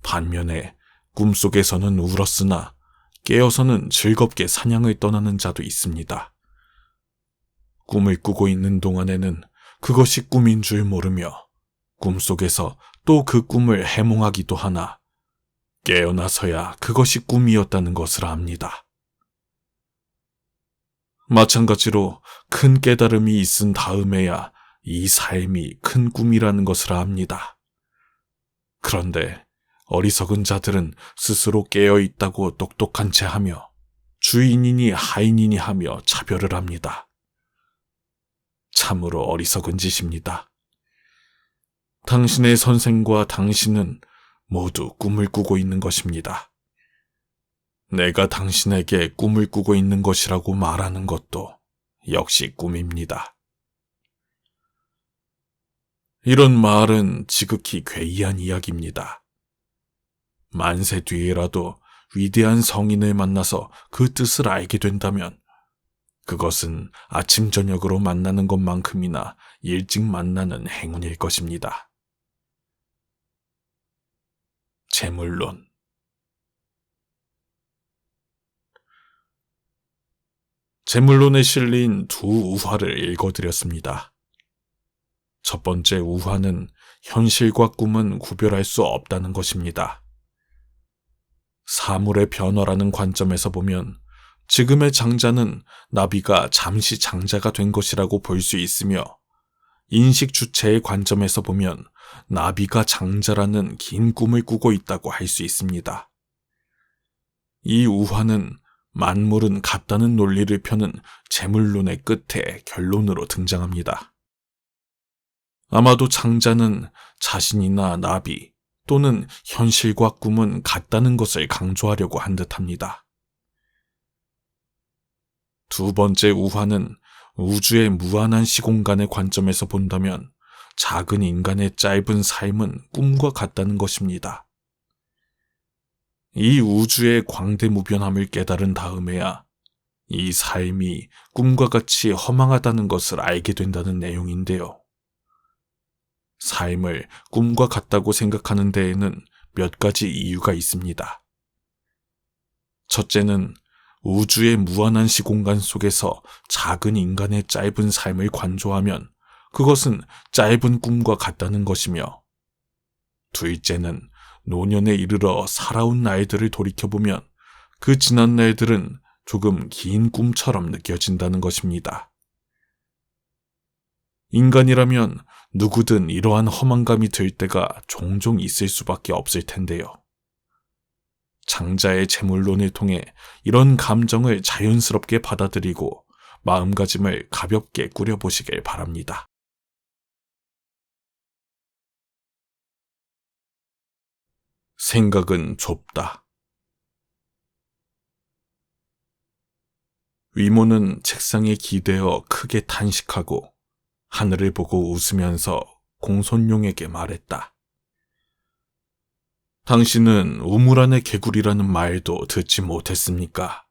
반면에 꿈속에서는 울었으나 깨어서는 즐겁게 사냥을 떠나는 자도 있습니다. 꿈을 꾸고 있는 동안에는 그것이 꿈인 줄 모르며 꿈속에서 또 그 꿈을 해몽하기도 하나 깨어나서야 그것이 꿈이었다는 것을 압니다. 마찬가지로 큰 깨달음이 있은 다음에야 이 삶이 큰 꿈이라는 것을 압니다. 그런데 어리석은 자들은 스스로 깨어있다고 똑똑한 채 하며 주인이니 하인이니 하며 차별을 합니다. 참으로 어리석은 짓입니다. 당신의 선생과 당신은 모두 꿈을 꾸고 있는 것입니다. 내가 당신에게 꿈을 꾸고 있는 것이라고 말하는 것도 역시 꿈입니다. 이런 말은 지극히 괴이한 이야기입니다. 만세 뒤에라도 위대한 성인을 만나서 그 뜻을 알게 된다면 그것은 아침 저녁으로 만나는 것만큼이나 일찍 만나는 행운일 것입니다. 재물론. 재물론에 실린 두 우화를 읽어드렸습니다. 첫 번째 우화는 현실과 꿈은 구별할 수 없다는 것입니다. 사물의 변화라는 관점에서 보면 지금의 장자는 나비가 잠시 장자가 된 것이라고 볼 수 있으며 인식 주체의 관점에서 보면 나비가 장자라는 긴 꿈을 꾸고 있다고 할 수 있습니다. 이 우화는 만물은 같다는 논리를 펴는 재물론의 끝에 결론으로 등장합니다. 아마도 장자는 자신이나 나비 또는 현실과 꿈은 같다는 것을 강조하려고 한 듯합니다. 두 번째 우화는 우주의 무한한 시공간의 관점에서 본다면 작은 인간의 짧은 삶은 꿈과 같다는 것입니다. 이 우주의 광대무변함을 깨달은 다음에야 이 삶이 꿈과 같이 허망하다는 것을 알게 된다는 내용인데요. 삶을 꿈과 같다고 생각하는 데에는 몇 가지 이유가 있습니다. 첫째는 우주의 무한한 시공간 속에서 작은 인간의 짧은 삶을 관조하면 그것은 짧은 꿈과 같다는 것이며, 둘째는 노년에 이르러 살아온 날들을 돌이켜보면 그 지난 날들은 조금 긴 꿈처럼 느껴진다는 것입니다. 인간이라면 누구든 이러한 허망감이 들 때가 종종 있을 수밖에 없을 텐데요. 장자의 재물론을 통해 이런 감정을 자연스럽게 받아들이고 마음가짐을 가볍게 꾸려보시길 바랍니다. 생각은 좁다. 위모는 책상에 기대어 크게 탄식하고 하늘을 보고 웃으면서 공손룡에게 말했다. 당신은 우물 안의 개구리라는 말도 듣지 못했습니까?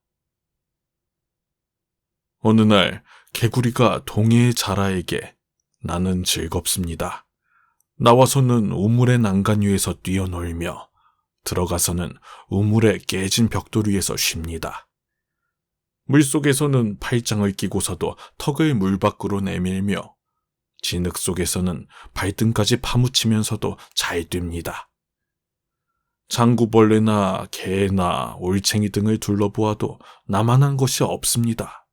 어느 날 개구리가 동해의 자라에게 나는 즐겁습니다. 나와서는 우물의 난간 위에서 뛰어놀며 들어가서는 우물의 깨진 벽돌 위에서 쉽니다. 물속에서는 팔짱을 끼고서도 턱을 물 밖으로 내밀며 진흙 속에서는 발등까지 파묻히면서도 잘 됩니다. 장구벌레나 개나 올챙이 등을 둘러보아도 나만한 것이 없습니다.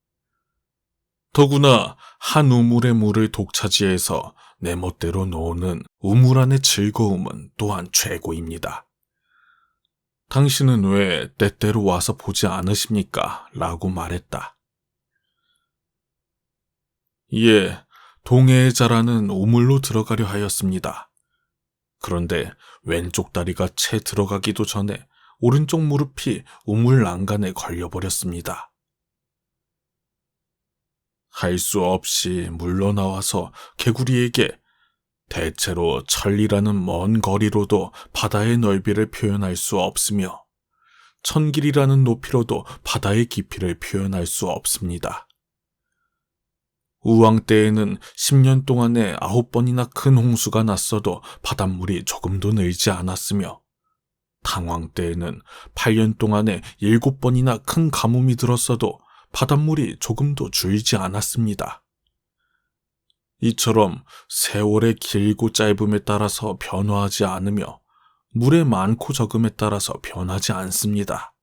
더구나 한 우물의 물을 독차지해서 내 멋대로 노는 우물 안의 즐거움은 또한 최고입니다. 당신은 왜 때때로 와서 보지 않으십니까? 라고 말했다. 예, 동해에 자라는 우물로 들어가려 하였습니다. 그런데 왼쪽 다리가 채 들어가기도 전에 오른쪽 무릎이 우물 난간에 걸려버렸습니다. 할 수 없이 물러나와서 개구리에게 대체로 천리라는 먼 거리로도 바다의 넓이를 표현할 수 없으며 천길이라는 높이로도 바다의 깊이를 표현할 수 없습니다. 우왕 때에는 10년 동안에 9번이나 큰 홍수가 났어도 바닷물이 조금도 늘지 않았으며 탕왕 때에는 8년 동안에 7번이나 큰 가뭄이 들었어도 바닷물이 조금도 줄지 않았습니다. 이처럼 세월의 길고 짧음에 따라서 변화하지 않으며 물의 많고 적음에 따라서 변하지 않습니다.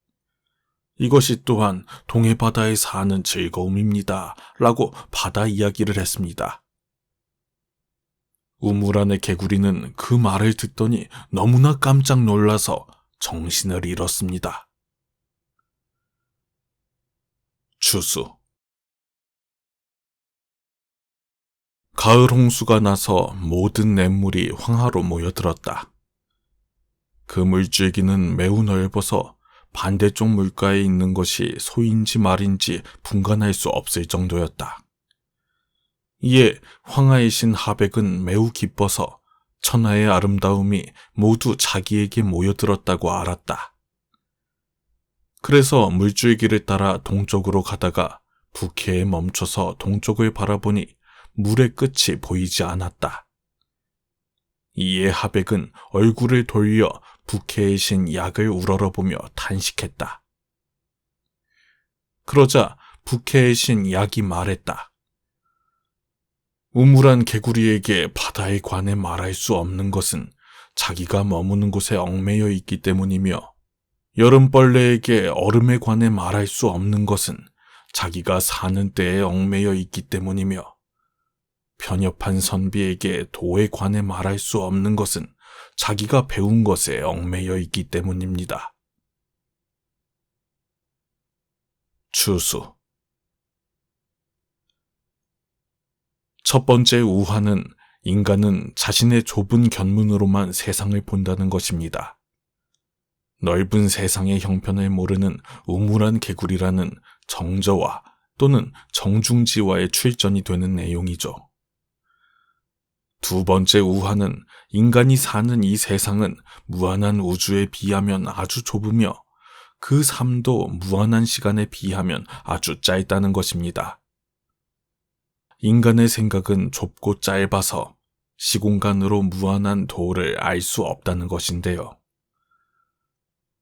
이것이 또한 동해 바다에 사는 즐거움입니다. 라고 바다 이야기를 했습니다. 우물 안의 개구리는 그 말을 듣더니 너무나 깜짝 놀라서 정신을 잃었습니다. 추수. 가을 홍수가 나서 모든 냇물이 황하로 모여들었다. 그 물줄기는 매우 넓어서 반대쪽 물가에 있는 것이 소인지 말인지 분간할 수 없을 정도였다. 이에 황하의 신 하백은 매우 기뻐서 천하의 아름다움이 모두 자기에게 모여들었다고 알았다. 그래서 물줄기를 따라 동쪽으로 가다가 북해에 멈춰서 동쪽을 바라보니 물의 끝이 보이지 않았다. 이에 하백은 얼굴을 돌려 북해의 신 약을 우러러보며 탄식했다. 그러자 북해의 신 약이 말했다. 우물안 개구리에게 바다에 관해 말할 수 없는 것은 자기가 머무는 곳에 얽매여 있기 때문이며 여름벌레에게 얼음에 관해 말할 수 없는 것은 자기가 사는 때에 얽매여 있기 때문이며 편협한 선비에게 도에 관해 말할 수 없는 것은 자기가 배운 것에 얽매여 있기 때문입니다. 추수. 첫 번째 우화는 인간은 자신의 좁은 견문으로만 세상을 본다는 것입니다. 넓은 세상의 형편을 모르는 우물안 개구리라는 정저와 또는 정중지와의 출전이 되는 내용이죠. 두 번째 우화는 인간이 사는 이 세상은 무한한 우주에 비하면 아주 좁으며 그 삶도 무한한 시간에 비하면 아주 짧다는 것입니다. 인간의 생각은 좁고 짧아서 시공간으로 무한한 도를 알 수 없다는 것인데요.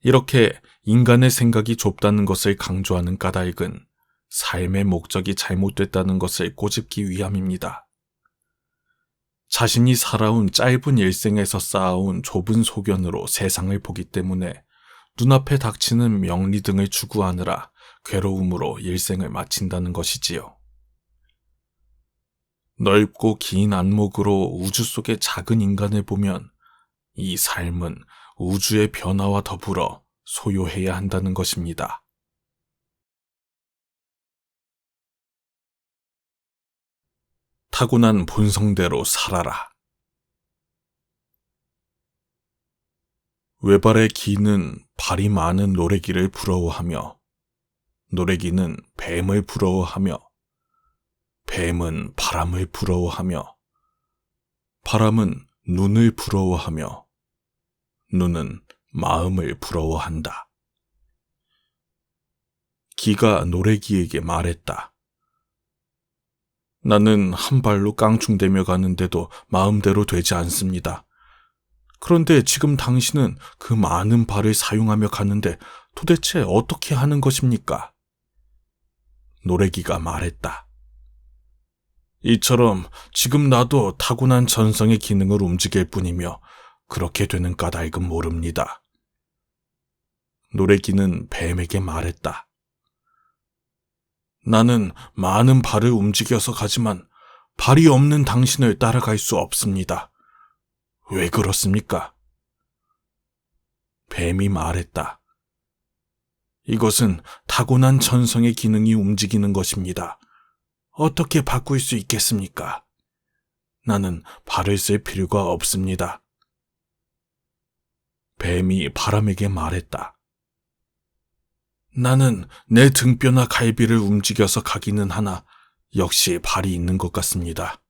이렇게 인간의 생각이 좁다는 것을 강조하는 까닭은 삶의 목적이 잘못됐다는 것을 꼬집기 위함입니다. 자신이 살아온 짧은 일생에서 쌓아온 좁은 소견으로 세상을 보기 때문에 눈앞에 닥치는 명리 등을 추구하느라 괴로움으로 일생을 마친다는 것이지요. 넓고 긴 안목으로 우주 속의 작은 인간을 보면 이 삶은 우주의 변화와 더불어 소요해야 한다는 것입니다. 타고난 본성대로 살아라. 외발의 기는 발이 많은 노래기를 부러워하며, 노래기는 뱀을 부러워하며, 뱀은 바람을 부러워하며, 바람은 눈을 부러워하며, 눈은 마음을 부러워한다. 기가 노래기에게 말했다. 나는 한 발로 깡충대며 가는데도 마음대로 되지 않습니다. 그런데 지금 당신은 그 많은 발을 사용하며 가는데 도대체 어떻게 하는 것입니까? 노래기가 말했다. 이처럼 지금 나도 타고난 전성의 기능을 움직일 뿐이며 그렇게 되는 까닭은 모릅니다. 노래기는 뱀에게 말했다. 나는 많은 발을 움직여서 가지만 발이 없는 당신을 따라갈 수 없습니다. 왜 그렇습니까? 뱀이 말했다. 이것은 타고난 전성의 기능이 움직이는 것입니다. 어떻게 바꿀 수 있겠습니까? 나는 발을 쓸 필요가 없습니다. 뱀이 바람에게 말했다. 나는 내 등뼈나 갈비를 움직여서 가기는 하나 역시 발이 있는 것 같습니다.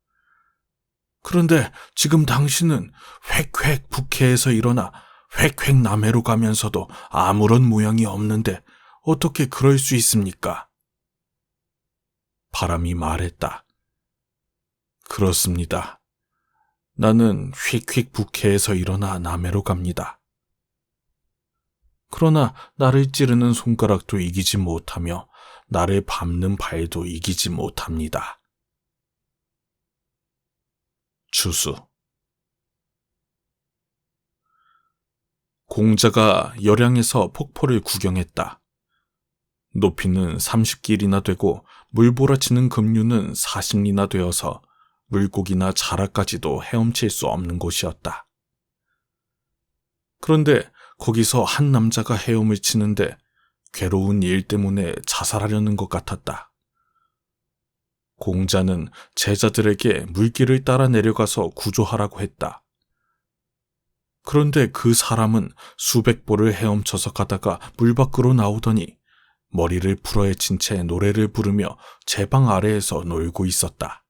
그런데 지금 당신은 획획 북해에서 일어나 획획 남해로 가면서도 아무런 모양이 없는데 어떻게 그럴 수 있습니까? 바람이 말했다. 그렇습니다. 나는 휙휙 북해에서 일어나 남해로 갑니다. 그러나 나를 찌르는 손가락도 이기지 못하며 나를 밟는 발도 이기지 못합니다. 추수. 공자가 열양에서 폭포를 구경했다. 높이는 30길이나 되고 물보라치는 급류는 40리나 되어서 물고기나 자라까지도 헤엄칠 수 없는 곳이었다. 그런데 거기서 한 남자가 헤엄을 치는데 괴로운 일 때문에 자살하려는 것 같았다. 공자는 제자들에게 물길을 따라 내려가서 구조하라고 했다. 그런데 그 사람은 수백 보를 헤엄쳐서 가다가 물 밖으로 나오더니 머리를 풀어헤친 채 노래를 부르며 제방 아래에서 놀고 있었다.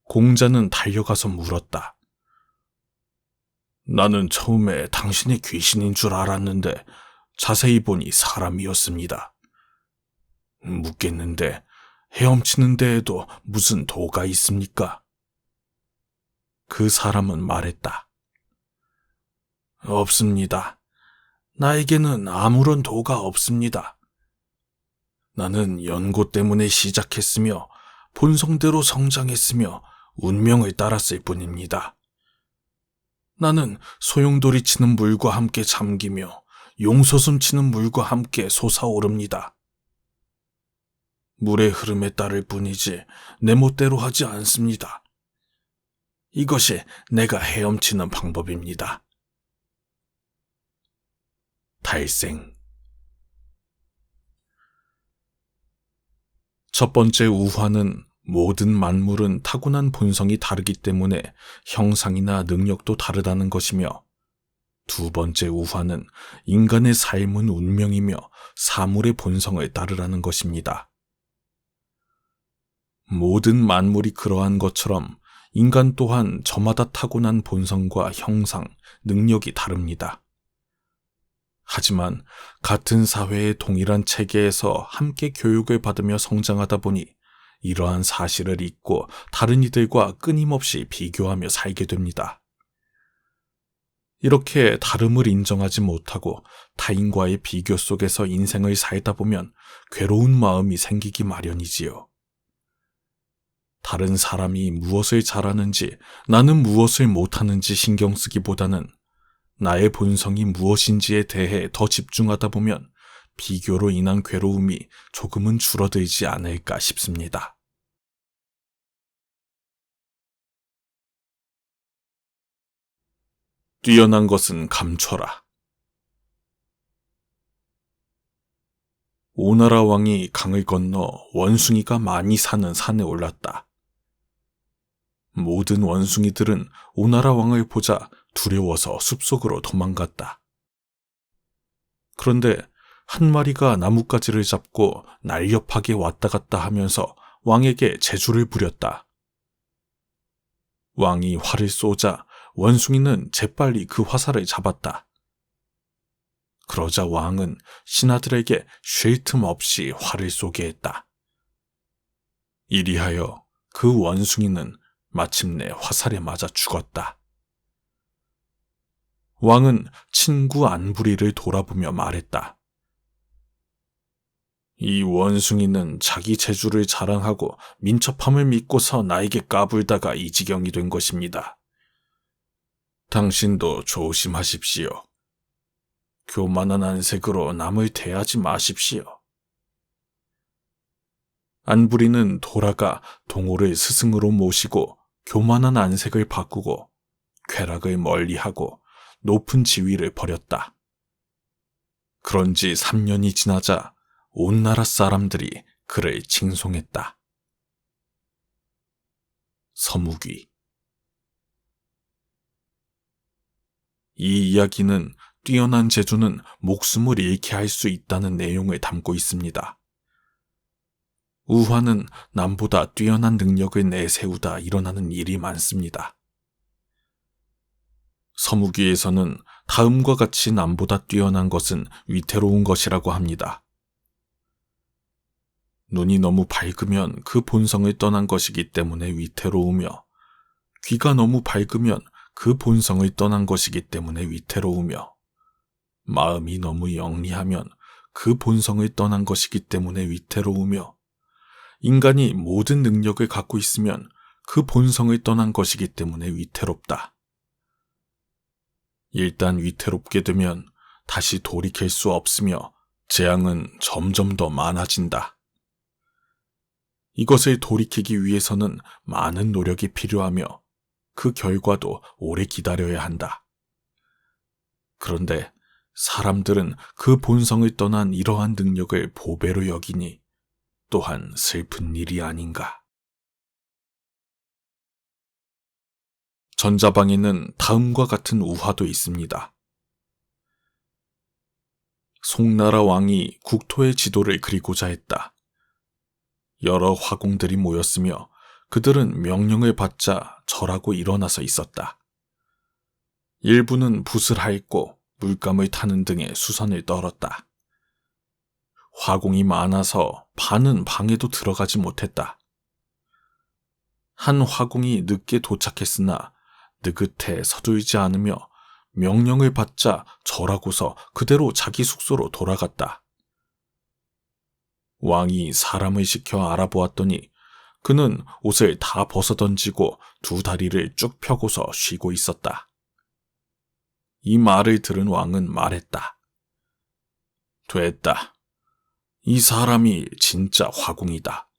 공자는 달려가서 물었다. 나는 처음에 당신이 귀신인 줄 알았는데 자세히 보니 사람이었습니다. 묻겠는데 헤엄치는 데에도 무슨 도가 있습니까? 그 사람은 말했다. 없습니다. 나에게는 아무런 도가 없습니다. 나는 연고 때문에 시작했으며 본성대로 성장했으며 운명을 따랐을 뿐입니다. 나는 소용돌이 치는 물과 함께 잠기며 용솟음 치는 물과 함께 솟아오릅니다. 물의 흐름에 따를 뿐이지 내 멋대로 하지 않습니다. 이것이 내가 헤엄치는 방법입니다. 탈생. 첫 번째 우화는 모든 만물은 타고난 본성이 다르기 때문에 형상이나 능력도 다르다는 것이며, 두 번째 우화는 인간의 삶은 운명이며 사물의 본성을 따르라는 것입니다. 모든 만물이 그러한 것처럼 인간 또한 저마다 타고난 본성과 형상, 능력이 다릅니다. 하지만 같은 사회의 동일한 체계에서 함께 교육을 받으며 성장하다 보니 이러한 사실을 잊고 다른 이들과 끊임없이 비교하며 살게 됩니다. 이렇게 다름을 인정하지 못하고 타인과의 비교 속에서 인생을 살다 보면 괴로운 마음이 생기기 마련이지요. 다른 사람이 무엇을 잘하는지 나는 무엇을 못하는지 신경 쓰기보다는 나의 본성이 무엇인지에 대해 더 집중하다 보면 비교로 인한 괴로움이 조금은 줄어들지 않을까 싶습니다. 뛰어난 것은 감춰라. 오나라 왕이 강을 건너 원숭이가 많이 사는 산에 올랐다. 모든 원숭이들은 오나라 왕을 보자 두려워서 숲속으로 도망갔다. 그런데 한 마리가 나뭇가지를 잡고 날렵하게 왔다 갔다 하면서 왕에게 제주를 부렸다. 왕이 활을 쏘자 원숭이는 재빨리 그 화살을 잡았다. 그러자 왕은 신하들에게 쉴 틈 없이 활을 쏘게 했다. 이리하여 그 원숭이는 마침내 화살에 맞아 죽었다. 왕은 친구 안부리를 돌아보며 말했다. 이 원숭이는 자기 재주를 자랑하고 민첩함을 믿고서 나에게 까불다가 이 지경이 된 것입니다. 당신도 조심하십시오. 교만한 안색으로 남을 대하지 마십시오. 안부리는 돌아가 동호를 스승으로 모시고 교만한 안색을 바꾸고 쾌락을 멀리하고 높은 지위를 버렸다. 그런지 3년이 지나자 온 나라 사람들이 그를 칭송했다. 서무귀. 이 이야기는 뛰어난 재주는 목숨을 잃게 할 수 있다는 내용을 담고 있습니다. 우화는 남보다 뛰어난 능력을 내세우다 일어나는 일이 많습니다. 서무귀에서는 다음과 같이 남보다 뛰어난 것은 위태로운 것이라고 합니다. 눈이 너무 밝으면 그 본성을 떠난 것이기 때문에 위태로우며, 귀가 너무 밝으면 그 본성을 떠난 것이기 때문에 위태로우며, 마음이 너무 영리하면 그 본성을 떠난 것이기 때문에 위태로우며, 인간이 모든 능력을 갖고 있으면 그 본성을 떠난 것이기 때문에 위태롭다. 일단 위태롭게 되면 다시 돌이킬 수 없으며 재앙은 점점 더 많아진다. 이것을 돌이키기 위해서는 많은 노력이 필요하며 그 결과도 오래 기다려야 한다. 그런데 사람들은 그 본성을 떠난 이러한 능력을 보배로 여기니 또한 슬픈 일이 아닌가. 전자방에는 다음과 같은 우화도 있습니다. 송나라 왕이 국토의 지도를 그리고자 했다. 여러 화공들이 모였으며 그들은 명령을 받자 절하고 일어나서 있었다. 일부는 붓을 핥고 물감을 타는 등의 수선을 떨었다. 화공이 많아서 반은 방에도 들어가지 못했다. 한 화공이 늦게 도착했으나 느긋해 서둘지 않으며 명령을 받자 절하고서 그대로 자기 숙소로 돌아갔다. 왕이 사람을 시켜 알아보았더니 그는 옷을 다 벗어던지고 두 다리를 쭉 펴고서 쉬고 있었다. 이 말을 들은 왕은 말했다. 됐다. 이 사람이 진짜 화공이다.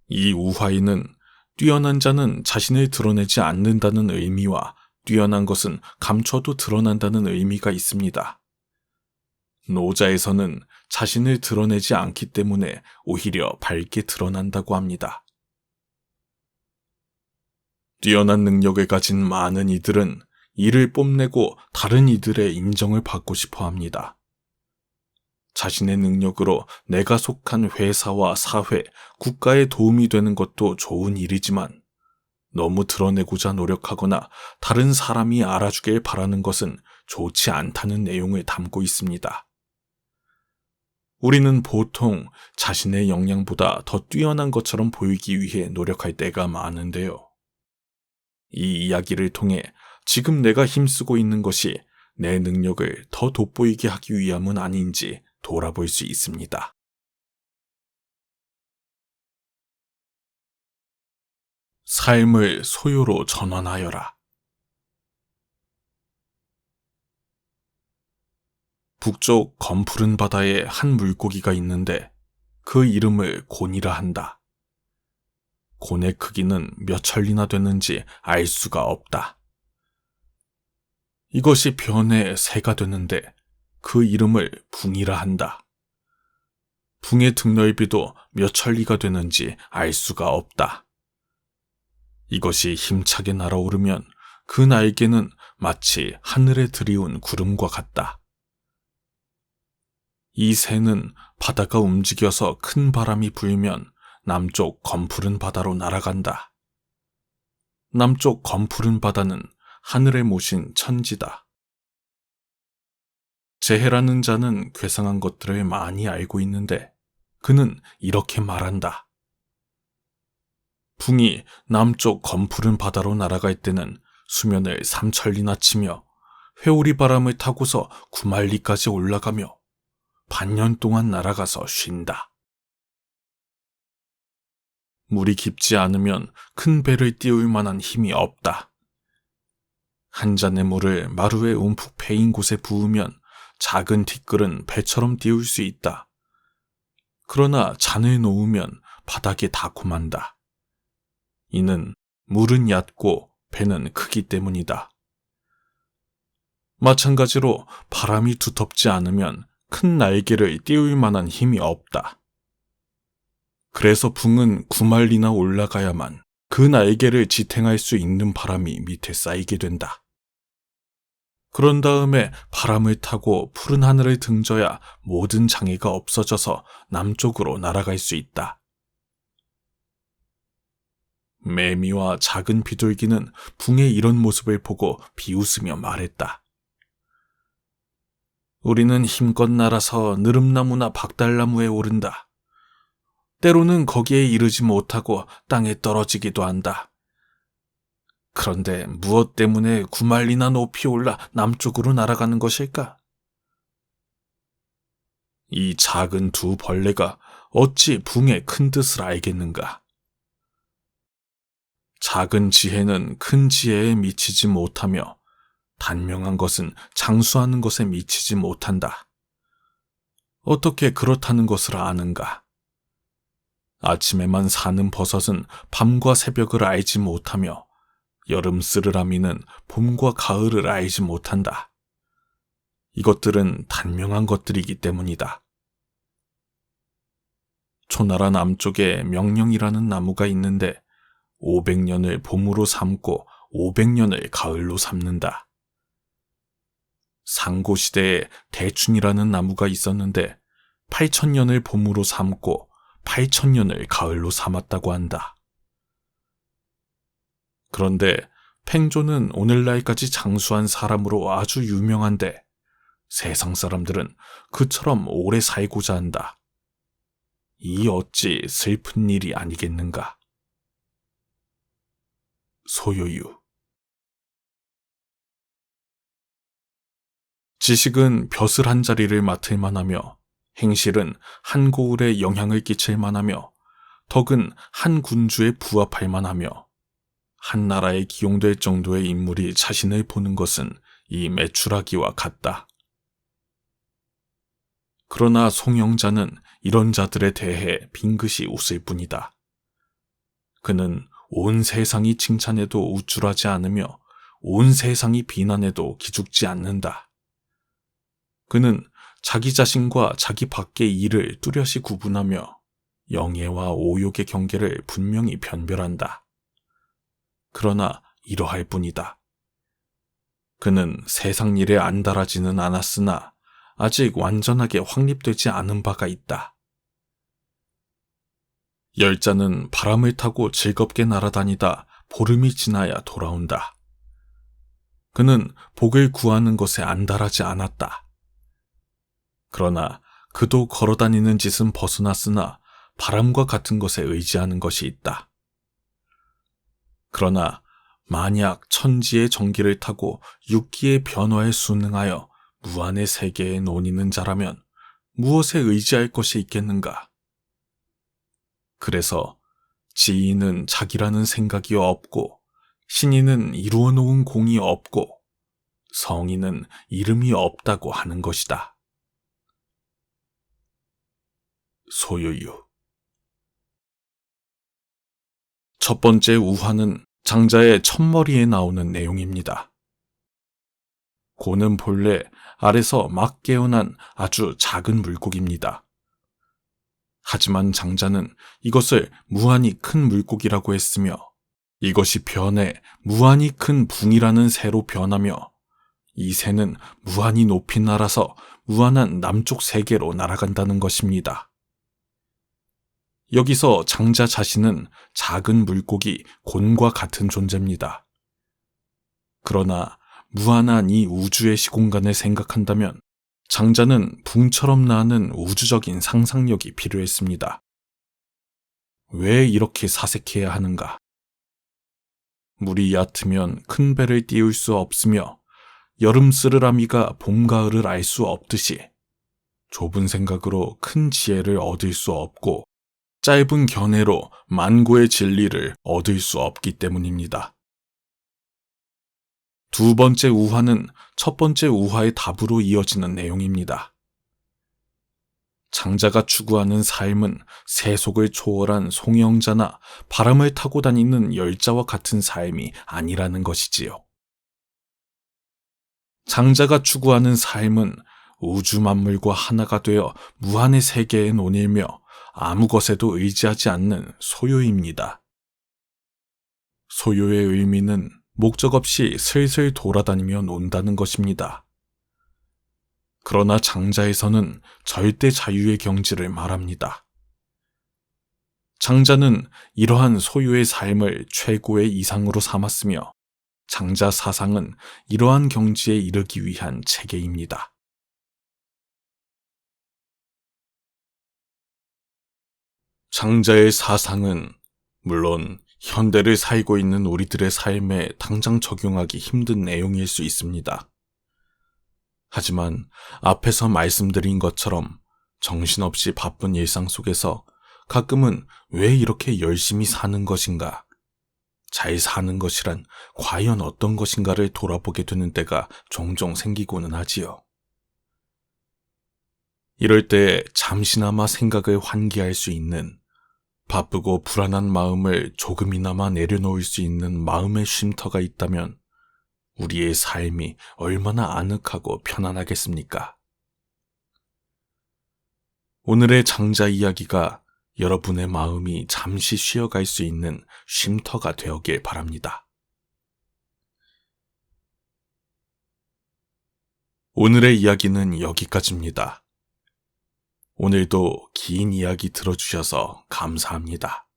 이 우화에는 뛰어난 자는 자신을 드러내지 않는다는 의미와 뛰어난 것은 감춰도 드러난다는 의미가 있습니다. 노자에서는 자신을 드러내지 않기 때문에 오히려 밝게 드러난다고 합니다. 뛰어난 능력을 가진 많은 이들은 이를 뽐내고 다른 이들의 인정을 받고 싶어 합니다. 자신의 능력으로 내가 속한 회사와 사회, 국가에 도움이 되는 것도 좋은 일이지만 너무 드러내고자 노력하거나 다른 사람이 알아주길 바라는 것은 좋지 않다는 내용을 담고 있습니다. 우리는 보통 자신의 역량보다 더 뛰어난 것처럼 보이기 위해 노력할 때가 많은데요. 이 이야기를 통해 지금 내가 힘쓰고 있는 것이 내 능력을 더 돋보이게 하기 위함은 아닌지 돌아볼 수 있습니다. 삶을 소요로 전환하여라. 북쪽 검푸른 바다에 한 물고기가 있는데 그 이름을 곤이라 한다. 곤의 크기는 몇 천리나 되는지 알 수가 없다. 이것이 변해 새가 되는데 그 이름을 붕이라 한다. 붕의 등넓이도 몇 천리가 되는지 알 수가 없다. 이것이 힘차게 날아오르면 그 날개는 마치 하늘에 드리운 구름과 같다. 이 새는 바다가 움직여서 큰 바람이 불면 남쪽 검푸른 바다로 날아간다. 남쪽 검푸른 바다는 하늘에 모신 천지다. 재해라는 자는 괴상한 것들을 많이 알고 있는데 그는 이렇게 말한다. 붕이 남쪽 검푸른 바다로 날아갈 때는 수면을 3천리나 치며 회오리 바람을 타고서 9만리까지 올라가며 반년 동안 날아가서 쉰다. 물이 깊지 않으면 큰 배를 띄울 만한 힘이 없다. 한 잔의 물을 마루에 움푹 패인 곳에 부으면 작은 티끌은 배처럼 띄울 수 있다. 그러나 잔을 놓으면 바닥에 닿고 만다. 이는 물은 얕고 배는 크기 때문이다. 마찬가지로 바람이 두텁지 않으면 큰 날개를 띄울 만한 힘이 없다. 그래서 붕은 9만리나 올라가야만 그 날개를 지탱할 수 있는 바람이 밑에 쌓이게 된다. 그런 다음에 바람을 타고 푸른 하늘을 등져야 모든 장애가 없어져서 남쪽으로 날아갈 수 있다. 매미와 작은 비둘기는 붕의 이런 모습을 보고 비웃으며 말했다. 우리는 힘껏 날아서 느릅나무나 박달나무에 오른다. 때로는 거기에 이르지 못하고 땅에 떨어지기도 한다. 그런데 무엇 때문에 9만리나 높이 올라 남쪽으로 날아가는 것일까? 이 작은 두 벌레가 어찌 붕의 큰 뜻을 알겠는가? 작은 지혜는 큰 지혜에 미치지 못하며 단명한 것은 장수하는 것에 미치지 못한다. 어떻게 그렇다는 것을 아는가? 아침에만 사는 버섯은 밤과 새벽을 알지 못하며 여름 쓰르라미는 봄과 가을을 알지 못한다. 이것들은 단명한 것들이기 때문이다. 초나라 남쪽에 명령이라는 나무가 있는데 500년을 봄으로 삼고 500년을 가을로 삼는다. 상고시대에 대춘이라는 나무가 있었는데 8,000년을 봄으로 삼고 8,000년을 가을로 삼았다고 한다. 그런데 팽조는 오늘날까지 장수한 사람으로 아주 유명한데 세상 사람들은 그처럼 오래 살고자 한다. 이 어찌 슬픈 일이 아니겠는가? 소요유. 지식은 벼슬 한 자리를 맡을 만하며 행실은 한 고을에 영향을 끼칠 만하며 덕은 한 군주에 부합할 만하며 한 나라에 기용될 정도의 인물이 자신을 보는 것은 이 매출하기와 같다. 그러나 송영자는 이런 자들에 대해 빙긋이 웃을 뿐이다. 그는 온 세상이 칭찬해도 우쭐하지 않으며 온 세상이 비난해도 기죽지 않는다. 그는 자기 자신과 자기 밖의 일을 뚜렷이 구분하며 영예와 오욕의 경계를 분명히 변별한다. 그러나 이러할 뿐이다. 그는 세상 일에 안달하지는 않았으나 아직 완전하게 확립되지 않은 바가 있다. 열자는 바람을 타고 즐겁게 날아다니다 보름이 지나야 돌아온다. 그는 복을 구하는 것에 안달하지 않았다. 그러나 그도 걸어다니는 짓은 벗어났으나 바람과 같은 것에 의지하는 것이 있다. 그러나 만약 천지의 정기를 타고 육기의 변화에 순응하여 무한의 세계에 논이는 자라면 무엇에 의지할 것이 있겠는가? 그래서 지인은 자기라는 생각이 없고 신인은 이루어 놓은 공이 없고 성인은 이름이 없다고 하는 것이다. 소유유. 첫 번째 우화는 장자의 첫머리에 나오는 내용입니다. 고는 본래 알에서 막 깨어난 아주 작은 물고기입니다. 하지만 장자는 이것을 무한히 큰 물고기라고 했으며 이것이 변해 무한히 큰 붕이라는 새로 변하며 이 새는 무한히 높이 날아서 무한한 남쪽 세계로 날아간다는 것입니다. 여기서 장자 자신은 작은 물고기 곤과 같은 존재입니다. 그러나 무한한 이 우주의 시공간을 생각한다면 장자는 붕처럼 나는 우주적인 상상력이 필요했습니다. 왜 이렇게 사색해야 하는가? 물이 얕으면 큰 배를 띄울 수 없으며 여름 쓰르라미가 봄, 가을을 알 수 없듯이 좁은 생각으로 큰 지혜를 얻을 수 없고 짧은 견해로 만고의 진리를 얻을 수 없기 때문입니다. 두 번째 우화는 첫 번째 우화의 답으로 이어지는 내용입니다. 장자가 추구하는 삶은 세속을 초월한 송영자나 바람을 타고 다니는 열자와 같은 삶이 아니라는 것이지요. 장자가 추구하는 삶은 우주 만물과 하나가 되어 무한의 세계에 논일며 아무 것에도 의지하지 않는 소요입니다. 소요의 의미는 목적 없이 슬슬 돌아다니며 논다는 것입니다. 그러나 장자에서는 절대 자유의 경지를 말합니다. 장자는 이러한 소유의 삶을 최고의 이상으로 삼았으며 장자 사상은 이러한 경지에 이르기 위한 체계입니다. 장자의 사상은 물론 현대를 살고 있는 우리들의 삶에 당장 적용하기 힘든 내용일 수 있습니다. 하지만 앞에서 말씀드린 것처럼 정신없이 바쁜 일상 속에서 가끔은 왜 이렇게 열심히 사는 것인가, 잘 사는 것이란 과연 어떤 것인가를 돌아보게 되는 때가 종종 생기고는 하지요. 이럴 때 잠시나마 생각을 환기할 수 있는, 바쁘고 불안한 마음을 조금이나마 내려놓을 수 있는 마음의 쉼터가 있다면 우리의 삶이 얼마나 아늑하고 편안하겠습니까? 오늘의 장자 이야기가 여러분의 마음이 잠시 쉬어갈 수 있는 쉼터가 되었길 바랍니다. 오늘의 이야기는 여기까지입니다. 오늘도 긴 이야기 들어주셔서 감사합니다.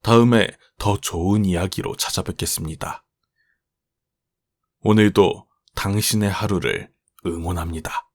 다음에 더 좋은 이야기로 찾아뵙겠습니다. 오늘도 당신의 하루를 응원합니다.